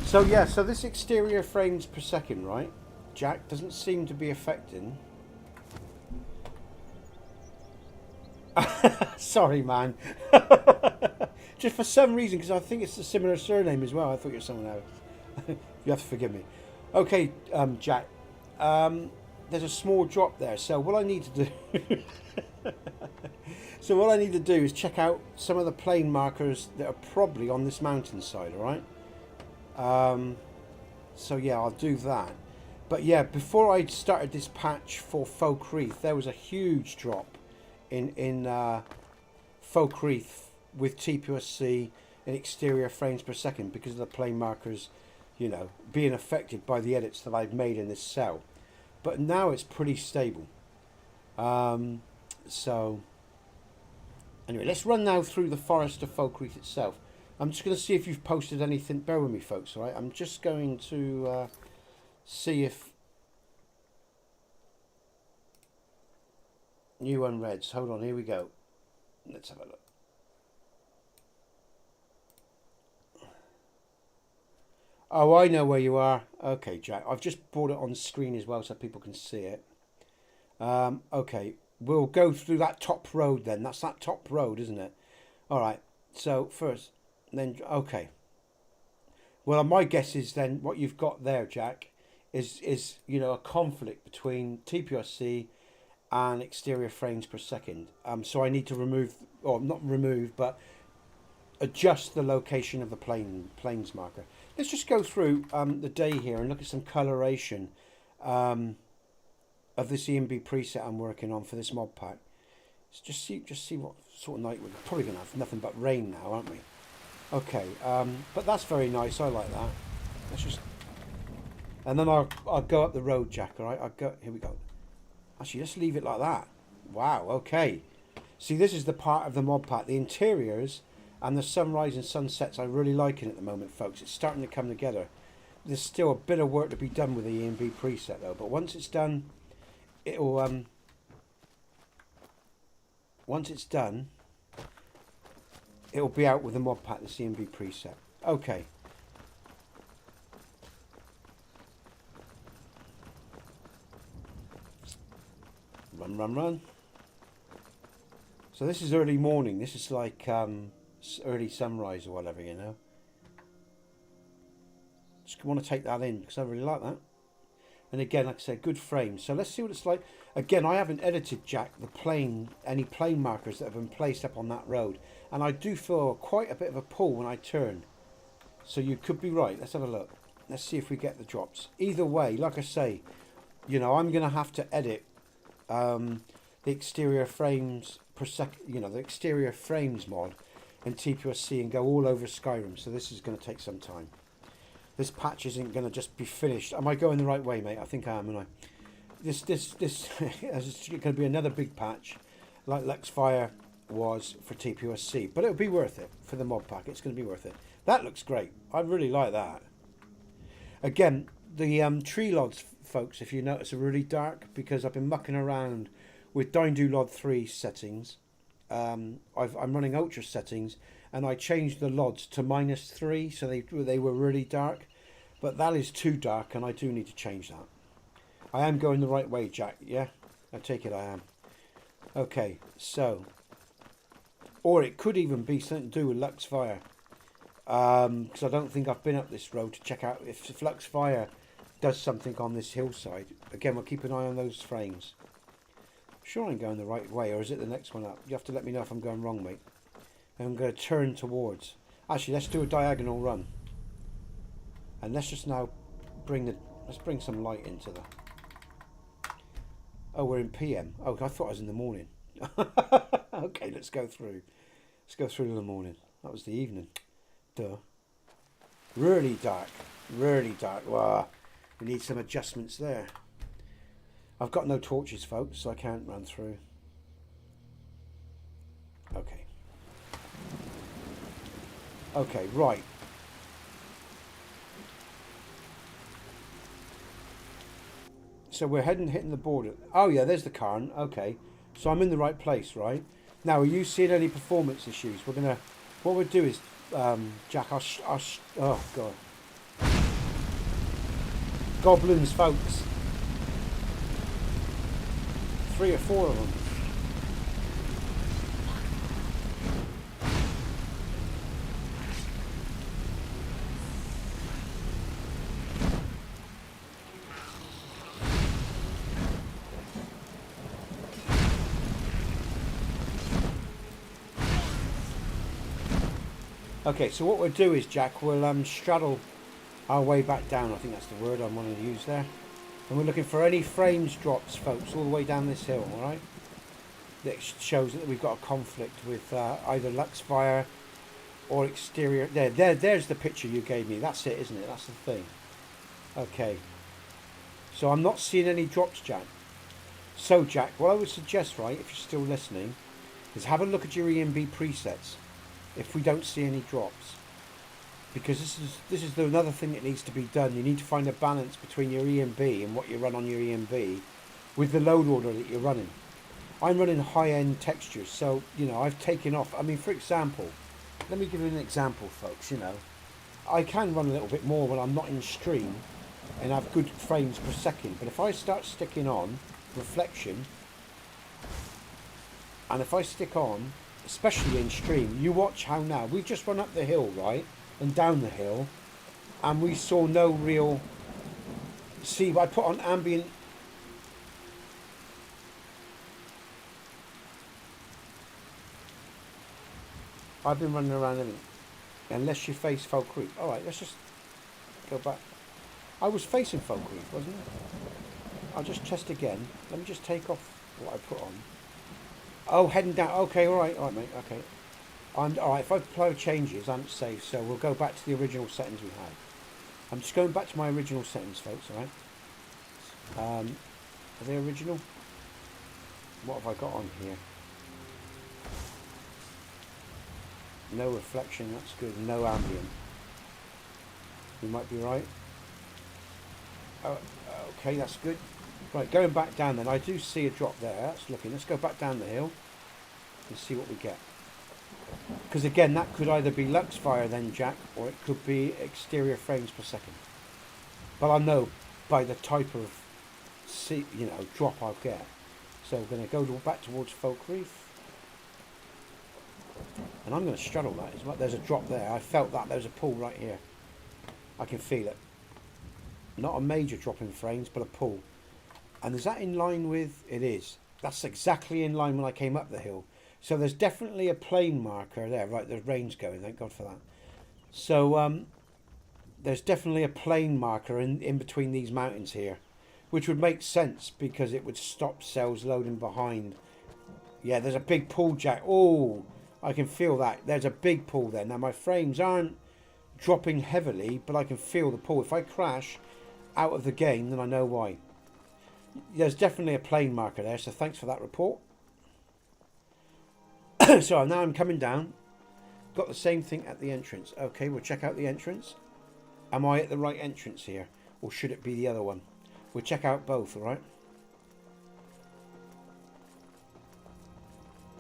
So, yeah, so this exterior frames per second, right, Jack, doesn't seem to be affecting... Sorry, man. Just for some reason, because I think it's a similar surname as well. I thought you were someone else. You have to forgive me. Okay, Jack. There's a small drop there. So what I need to do... So what I need to do is check out some of the plane markers that are probably on this mountainside, all right? So yeah, I'll do that. But yeah, before I started this patch for Falkreath, there was a huge drop in Falkreath with TPOSC and exterior frames per second because of the plane markers, you know, being affected by the edits that I've made in this cell. But now it's pretty stable. So anyway, let's run now through the forest of Falkreath itself. I'm just going to see if you've posted anything. Bear with me, folks, all right? I'm just going to see if... New unreads. Hold on, here we go. Let's have a look. Oh, I know where you are. Okay, Jack. I've just brought it on screen as well so people can see it. Okay, we'll go through that top road then. That's that top road, isn't it? All right. So first, then, okay. Well, my guess is then what you've got there, Jack, is you know, a conflict between TPOSC and exterior frames per second. So I need to remove, or not remove, but adjust the location of the planes marker. Let's just go through the day here and look at some coloration of this EMB preset I'm working on for this mod pack. Let's just see what sort of night we're probably gonna have. Nothing but rain now, aren't we? Okay, but that's very nice. I like that. Let's just, and then I'll go up the road, Jack. All right, I'll go. Here we go. Actually, let's leave it like that. Wow. Okay. See, this is the part of the mod pack. The interiors and the sunrise and sunsets I'm really liking at the moment, folks. It's starting to come together. There's still a bit of work to be done with the EMB preset though. But once it's done, it'll once it's done, it'll be out with the mod pack, the CMB preset. Okay. Run, run, run. So this is early morning. This is like early sunrise or whatever, you know. Just want to take that in because I really like that. And again, like I said, good frames. So let's see what it's like. Again, I haven't edited, Jack, any plane markers that have been placed up on that road. And I do feel quite a bit of a pull when I turn. So you could be right. Let's have a look. Let's see if we get the drops. Either way, like I say, you know, I'm going to have to edit the exterior frames per second, you know, the exterior frames mod in TPOSC and go all over Skyrim. So this is going to take some time. This patch isn't going to just be finished. Am I going the right way, mate? I think I am, am I? This is going to be another big patch, like Luxfire was for TPOSC. But it'll be worth it for the mod pack. It's going to be worth it. That looks great. I really like that. Again, the tree lods, folks, if you notice, are really dark because I've been mucking around with DynDOLOD 3 settings. I'm running ultra settings, and I changed the LODs to -3, so they were really dark. But that is too dark, and I do need to change that. I am going the right way, Jack. Yeah, I take it I am. Okay, so, or it could even be something to do with Luxfire, because I don't think I've been up this road to check out if Luxfire does something on this hillside. Again, we'll keep an eye on those frames. Sure I'm going the right way, or is it the next one up? You have to let me know if I'm going wrong, mate. And I'm going to turn towards. Actually, let's do a diagonal run. And let's just now let's bring some light into the... Oh, we're in PM. Oh, I thought I was in the morning. Okay, let's go through. Let's go through to the morning. That was the evening. Duh. Really dark. Really dark. Wow. We need some adjustments there. I've got no torches, folks, so I can't run through. Okay. Okay, right. So we're hitting the border. Oh yeah, there's the Cairn. Okay. So I'm in the right place, right? Now, are you seeing any performance issues? What we'll do is, Jack, oh God. Goblins, folks. 3 or 4 of them. Okay, so what we'll do is, Jack, we'll straddle our way back down. I think that's the word I want to use there. And we're looking for any frames drops, folks, all the way down this hill, all right? That shows that we've got a conflict with either Luxfire or exterior. There's the picture you gave me. That's it, isn't it? That's the thing. Okay. So I'm not seeing any drops, Jack. So, Jack, what I would suggest, right, if you're still listening, is have a look at your EMB presets if we don't see any drops. Because this is another thing that needs to be done. You need to find a balance between your EMB and what you run on your EMB with the load order that you're running. I'm running high-end textures, so, you know, I've taken off. I mean, for example, let me give you an example, folks, you know. I can run a little bit more when I'm not in stream and have good frames per second. But if I start sticking on reflection, and if I stick on, especially in stream, you watch how now, we've just run up the hill, right? And down the hill, and we saw no real... See, I put on ambient... I've been running around everything. Unless you face Folk Creek. Alright, let's just go back. I was facing Folk Creek, wasn't it? I'll just test again. Let me just take off what I put on. Oh, heading down. Okay, alright, mate, okay. Alright, if I apply changes, I'm safe, so we'll go back to the original settings we had. I'm just going back to my original settings, folks, alright? Are they original? What have I got on here? No reflection, that's good. No ambient. You might be right. Oh, okay, that's good. Right, going back down then, I do see a drop there. That's looking. Let's go back down the hill and see what we get. Because again, that could either be lux fire then, Jack, or it could be exterior frames per second. But I know by the type of drop I'll get. So we're going to go back towards Folk Reef. And I'm going to straddle that as well. There's a drop there. I felt that. There's a pull right here. I can feel it. Not a major drop in frames, but a pull. And is that in line with... It is. That's exactly in line when I came up the hill. So there's definitely a plane marker there. Right, there's rain's going. Thank God for that. So there's definitely a plane marker in between these mountains here. Which would make sense because it would stop cells loading behind. Yeah, there's a big pull, Jack. Oh, I can feel that. There's a big pull there. Now, my frames aren't dropping heavily, but I can feel the pull. If I crash out of the game, then I know why. There's definitely a plane marker there, so thanks for that report. So now I'm coming down. Got the same thing at the entrance. Okay, we'll check out the entrance. Am I at the right entrance here? Or should it be the other one? We'll check out both, alright?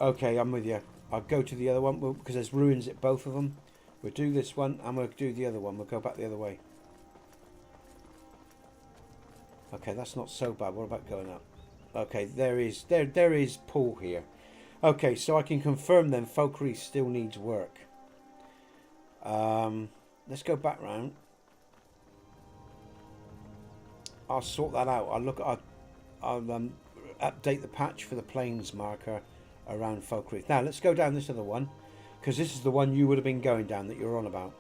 Okay, I'm with you. I'll go to the other one because there's ruins at both of them. We'll do this one and we'll do the other one. We'll go back the other way. Okay, that's not so bad. What about going up? Okay, there is pull here. Okay, so I can confirm then Folk Reef still needs work. Let's go back round. I'll sort that out. I'll update the patch for the plains marker around Folk Reef. Now let's go down this other one because this is the one you would have been going down that you're on about.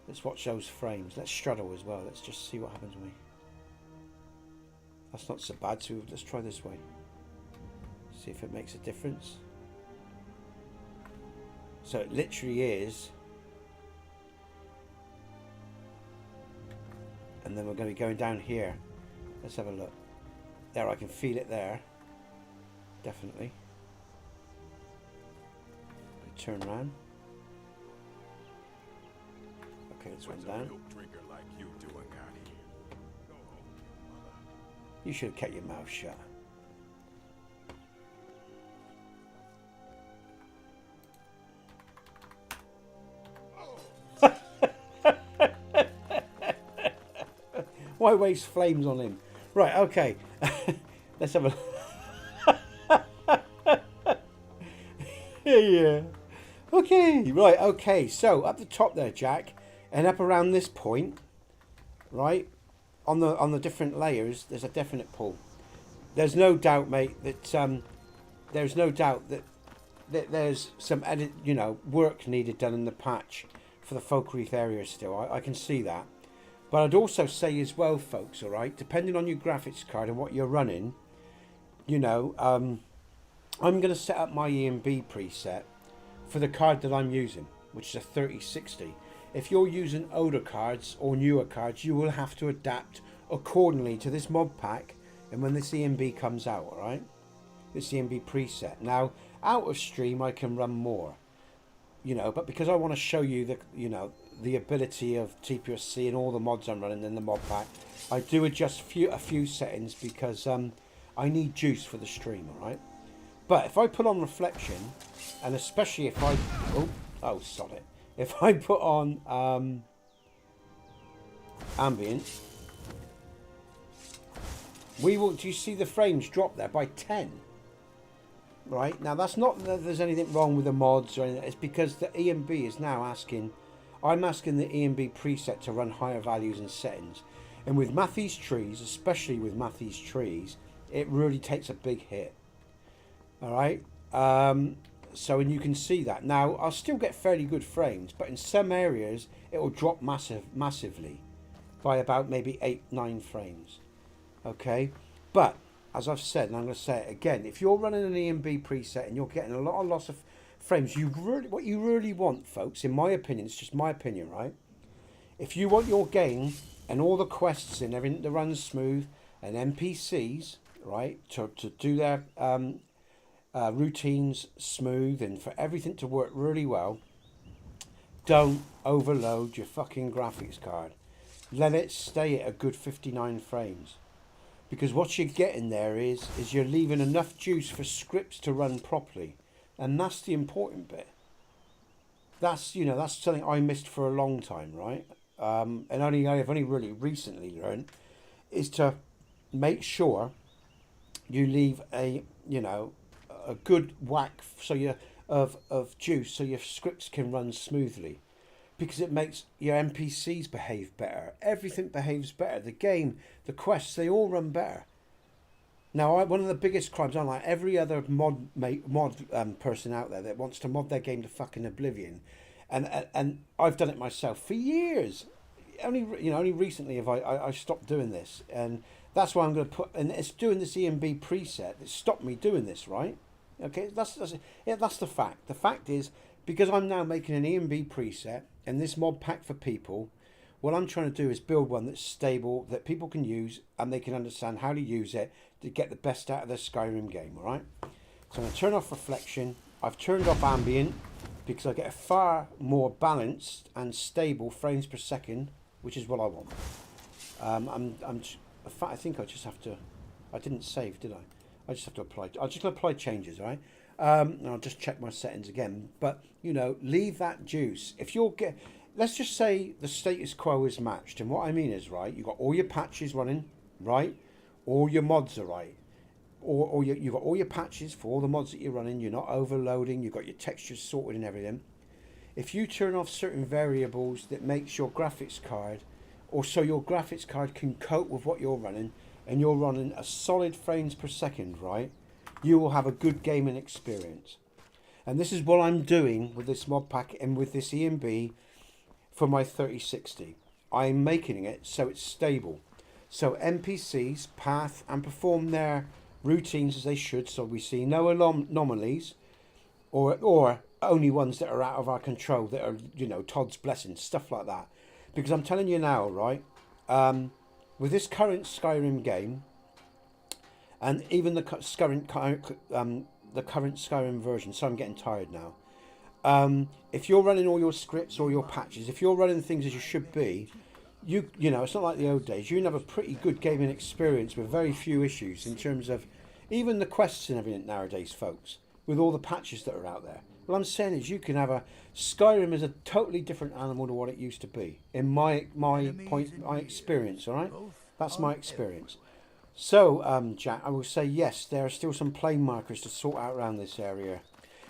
Let's watch those frames. Let's straddle as well. Let's just see what happens to me. That's not so bad. So let's try this way. See if it makes a difference. So it literally is. And then we're going to be going down here. Let's have a look. There, I can feel it there. Definitely. Turn around. Okay, this one down. Like you doing out here? You should have kept your mouth shut. Why waste flames on him? Right, okay. Let's have a... Yeah. Okay, right, okay. So, up the top there, Jack, and up around this point, right, on the different layers, there's a definite pull. There's no doubt, mate, that there's no doubt that there's some work needed done in the patch for the Folk Reef area still. I can see that. But I'd also say as well, folks, all right, depending on your graphics card and what you're running, I'm going to set up my E&B preset for the card that I'm using, which is a 3060. If you're using older cards or newer cards, you will have to adapt accordingly to this mod pack and when this E&B comes out, all right? This E&B preset. Now, out of stream, I can run more, but because I want to show you the ability of TPOSC and all the mods I'm running in the mod pack, I do adjust a few settings because I need juice for the stream, all right? But if I put on reflection, and especially if I... Oh, sod it. If I put on ambient, we will... Do you see the frames drop there by 10? Right? Now, that's not that there's anything wrong with the mods or anything. It's because the E&B is now asking... I'm asking the ENB preset to run higher values and settings. And with Matthys trees, especially with Matthys trees, it really takes a big hit. All right. So, and you can see that. Now, I'll still get fairly good frames, but in some areas, it will drop massively by about maybe 8-9 frames. Okay. But, as I've said, and I'm going to say it again, if you're running an ENB preset and you're getting a lot of loss of frames, what you really want, folks, in my opinion, it's just my opinion, right? If you want your game and all the quests and everything to run smooth, and NPCs, right, to do their routines smooth and for everything to work really well, don't overload your fucking graphics card. Let it stay at a good 59 frames. Because what you're getting there is you're leaving enough juice for scripts to run properly. And that's the important bit. That's, you know, that's something I missed for a long time, right? And I've only really recently learned is to make sure you leave a, you know, a good whack so you of juice so your scripts can run smoothly, because it makes your NPCs behave better. Everything behaves better. The game, the quests, they all run better. Now, one of the biggest crimes, unlike every other mod person out there that wants to mod their game to fucking oblivion, and I've done it myself for years. Only recently have I stopped doing this, and that's why I'm going to put. And it's doing this ENB preset that stopped me doing this, right? Okay, that's the fact. The fact is, because I'm now making an ENB preset and this mod pack for people, what I'm trying to do is build one that's stable, that people can use and they can understand how to use it to get the best out of their Skyrim game, all right? So I'm going to turn off reflection. I've turned off ambient because I get a far more balanced and stable frames per second, which is what I want. I think I just have to, I didn't save, did I? I just have to apply, I'll just apply changes, all right? And I'll just check my settings again. But, you know, leave that juice. If you're let's just say the status quo is matched. And what I mean is, right, you've got all your patches running, right? All your mods are right. Or you've got all your patches for all the mods that you're running. You're not overloading. You've got your textures sorted and everything. If you turn off certain variables that makes your graphics card, or so your graphics card can cope with what you're running, and you're running a solid frames per second, right, you will have a good gaming experience. And this is what I'm doing with this mod pack and with this ENB for my 3060. I'm making it so it's stable. So NPCs path and perform their routines as they should, so we see no anomalies or only ones that are out of our control, that are, you know, Todd's blessings, stuff like that. Because I'm telling you now, right, with this current Skyrim game, and even the current Skyrim version, so I'm getting tired now. If you're running all your scripts or your patches, if you're running things as you should be, you know, it's not like the old days. You can have a pretty good gaming experience with very few issues in terms of even the quests and everything nowadays, folks, with all the patches that are out there. What I'm saying is you can have a Skyrim is a totally different animal to what it used to be, in my experience, all right? That's my experience. So, Jack, I will say yes, there are still some plane markers to sort out around this area.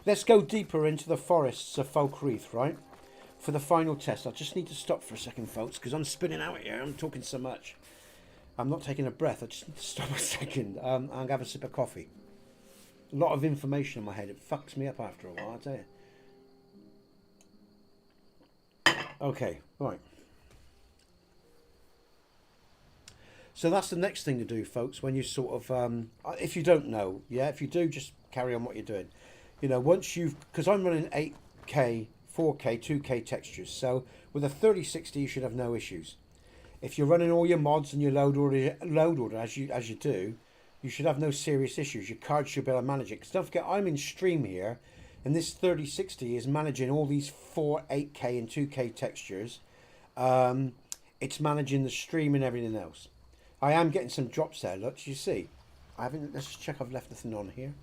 Let's go deeper into the forests of Falkreath, right? For the final test. I just need to stop for a second, folks, because I'm spinning out here. I'm talking so much. I'm not taking a breath. I just need to stop a second. I'm going to have a sip of coffee. A lot of information in my head. It fucks me up after a while, I tell you. Okay, right. So that's the next thing to do, folks, when you sort of, if you don't know, yeah, if you do, just carry on what you're doing. You know, once you've, because I'm running 8K, 4K, 2K textures, so with a 3060 you should have no issues. If you're running all your mods and your load order as you do, you should have no serious issues. Your card should be able to manage it. Because don't forget, I'm in stream here, and this 3060 is managing all these 4, 8K and 2K textures. It's managing the stream and everything else. I am getting some drops there. Look, you see, I haven't. Let's just check I've left nothing on here.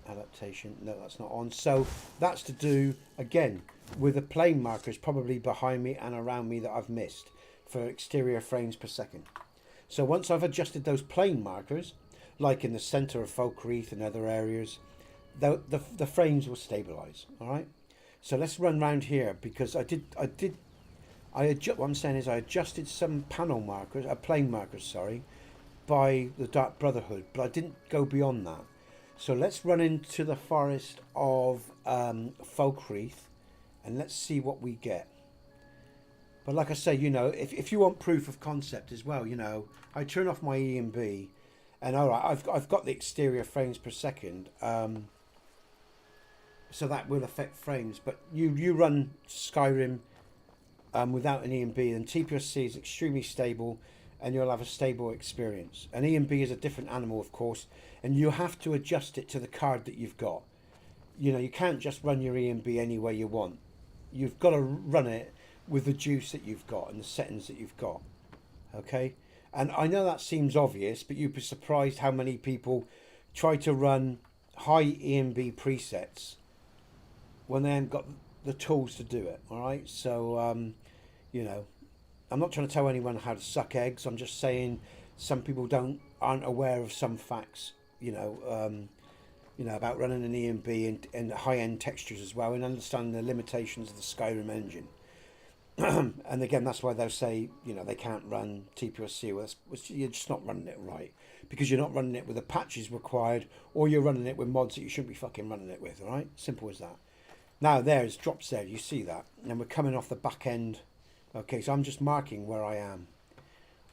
Adaptation, no, that's not on. So that's to do again with the plane markers probably behind me and around me that I've missed for exterior frames per second. So once I've adjusted those plane markers, like in the center of Falkreath and other areas, the frames will stabilize. All right. So let's run round here, because what I'm saying is I adjusted some panel markers, plane markers, sorry, by the Dark Brotherhood, but I didn't go beyond that. So let's run into the forest of Folkreath, and let's see what we get. But like I say, you know, if you want proof of concept as well, you know, I turn off my E and B, and all right, I've got the exterior frames per second, so that will affect frames. But you run Skyrim without an E and B, and TPOSC is extremely stable, and you'll have a stable experience. An E and B is a different animal, of course, and you have to adjust it to the card that you've got. You know, you can't just run your E and B any way you want. You've got to run it with the juice that you've got and the settings that you've got. Okay? And I know that seems obvious, but you'd be surprised how many people try to run high E and B presets when they haven't got the tools to do it. All right? So, you know, I'm not trying to tell anyone how to suck eggs. I'm just saying some people aren't aware of some facts, you know, about running an E and B and high-end textures as well, and understanding the limitations of the Skyrim engine. And again, that's why they'll say, you know, they can't run TPOSC. Well, you're just not running it right, because you're not running it with the patches required, or you're running it with mods that you shouldn't be fucking running it with. All right, simple as that. Now there's drops there. You see that, and we're coming off the back end. Okay, so I'm just marking where I am.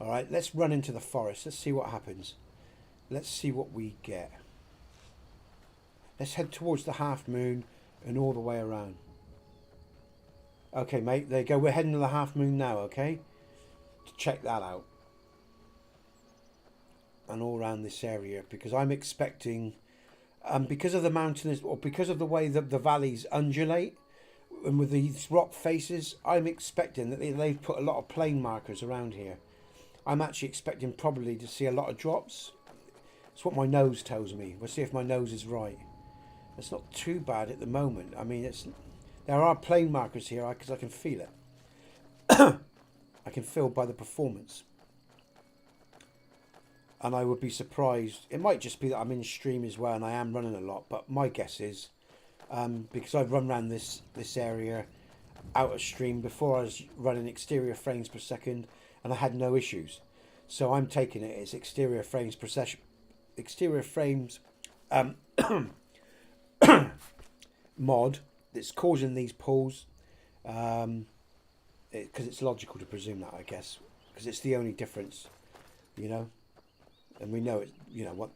All right, let's run into the forest. Let's see what happens. Let's see what we get. Let's head towards the half moon and all the way around. Okay, mate, there you go. We're heading to the half moon now, okay? To check that out. And all around this area, because I'm expecting, because of the mountainous, or because of the way that the valleys undulate, and with these rock faces, I'm expecting that they've put a lot of plane markers around here. I'm actually expecting probably to see a lot of drops. It's what my nose tells me. We'll see if my nose is right. It's not too bad at the moment. I mean, there are plane markers here because I can feel it. I can feel by the performance. And I would be surprised. It might just be that I'm in stream as well and I am running a lot. But my guess is, because I've run around this area out of stream before, I was running exterior frames per second and I had no issues. So I'm taking it as exterior frames per second. Exterior frames mod that's causing these pulls, because it's logical to presume that, I guess, because it's the only difference, you know, and we know it, you know, what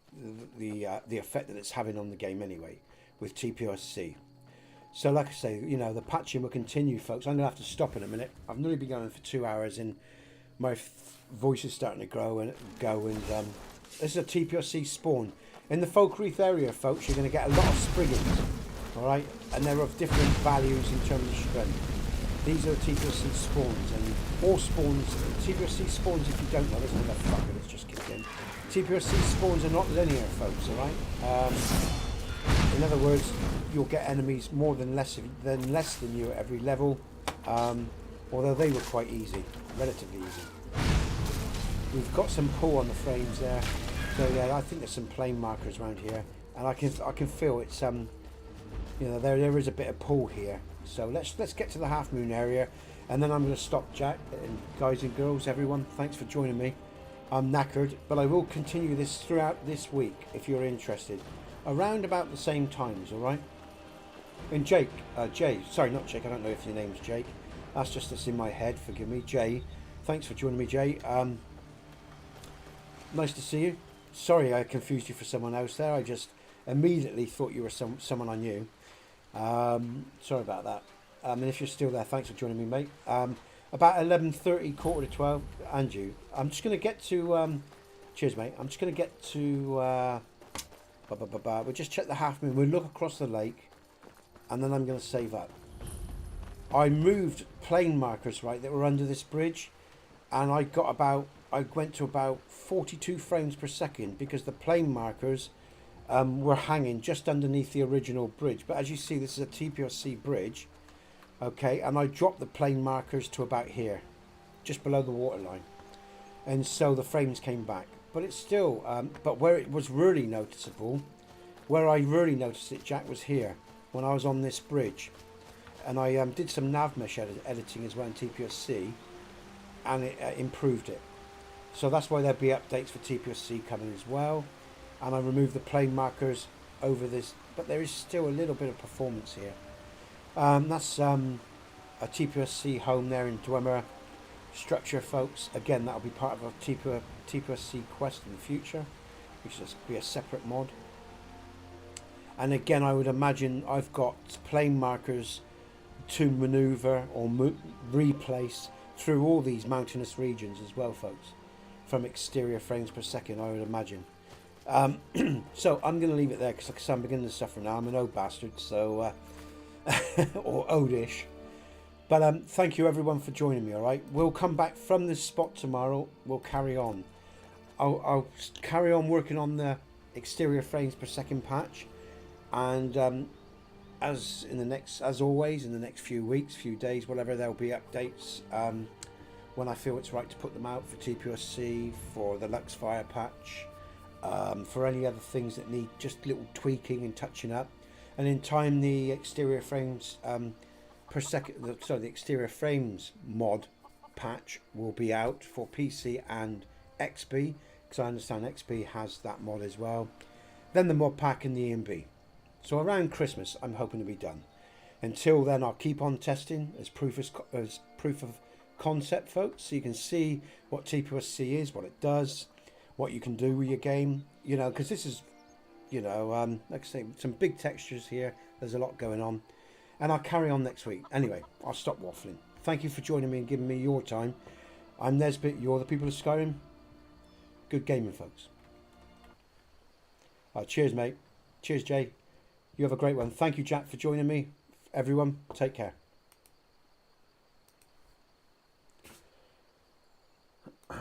the effect that it's having on the game anyway with TPOSC. So like I say, you know, the patching will continue, folks. I'm gonna have to stop in a minute. I've nearly been going for 2 hours and my voice is starting to grow and go, and this is a TPOSC spawn in the Folkreath area, folks. You're going to get a lot of spriggans, all right, and they're of different values in terms of strength. These are TPOSC spawns, and all spawns, TPOSC spawns, if you don't know, there's another fucker that's just kicked in. TPOSC spawns are not linear, folks, all right. In other words, you'll get enemies more than less than you at every level, although they were quite easy, relatively easy. We've got some pull on the frames there, so yeah, I think there's some plane markers around here, and I can feel it's you know, there is a bit of pull here. So let's get to the half moon area, and then I'm going to stop, Jack, and guys and girls, everyone. Thanks for joining me. I'm knackered, but I will continue this throughout this week if you're interested, around about the same times, all right? And Jay, sorry, not Jake. I don't know if your name's Jake. That's just that's in my head. Forgive me, Jay. Thanks for joining me, Jay. Nice to see you. Sorry I confused you for someone else there. I just immediately thought you were someone I knew. Sorry about that. And if you're still there, thanks for joining me, mate. About 11:30, 11:45, and you. I'm just going to get to... cheers, mate. I'm just going to get to... we'll just check the half moon. We'll look across the lake, and then I'm going to save up. I moved plane markers, right, that were under this bridge, and I went to about 42 frames per second because the plane markers were hanging just underneath the original bridge. But as you see, this is a TPOSC bridge, okay, and I dropped the plane markers to about here, just below the waterline, and so the frames came back. But it's still, but where it was really noticeable, where I really noticed it, Jack, was here when I was on this bridge. and I did some nav mesh editing as well in TPOSC, and it improved it. So that's why there'll be updates for TPOSC coming as well. And I removed the plane markers over this, but there is still a little bit of performance here. That's a TPOSC home there in Dwemer structure, folks. Again, that'll be part of a TPOSC quest in the future, which will be a separate mod. And again, I would imagine I've got plane markers to maneuver or replace through all these mountainous regions as well, folks, from exterior frames per second, I would imagine. So I'm going to leave it there because, like I said, I'm beginning to suffer now. I'm an old bastard, so or oldish. But thank you everyone for joining me. All right, we'll come back from this spot tomorrow. We'll carry on. I'll carry on working on the exterior frames per second patch, and as always, in the next few weeks, few days, whatever, there'll be updates when I feel it's right to put them out for TPOSC, for the Lux Fire patch, for any other things that need just little tweaking and touching up. And in time, the exterior frames the exterior frames mod patch will be out for PC and XP, because I understand XP has that mod as well. Then the mod pack and the EMB. So around Christmas, I'm hoping to be done. Until then, I'll keep on testing as proof of concept, folks, so you can see what TPOSC is, what it does, what you can do with your game. You know, because this is, you know, like I say, some big textures here. There's a lot going on, and I'll carry on next week. Anyway, I'll stop waffling. Thank you for joining me and giving me your time. I'm Nesbit. You're the People of Skyrim. Good gaming, folks. Cheers, mate. Cheers, Jay. You have a great one. Thank you, Jack, for joining me. Everyone, take care.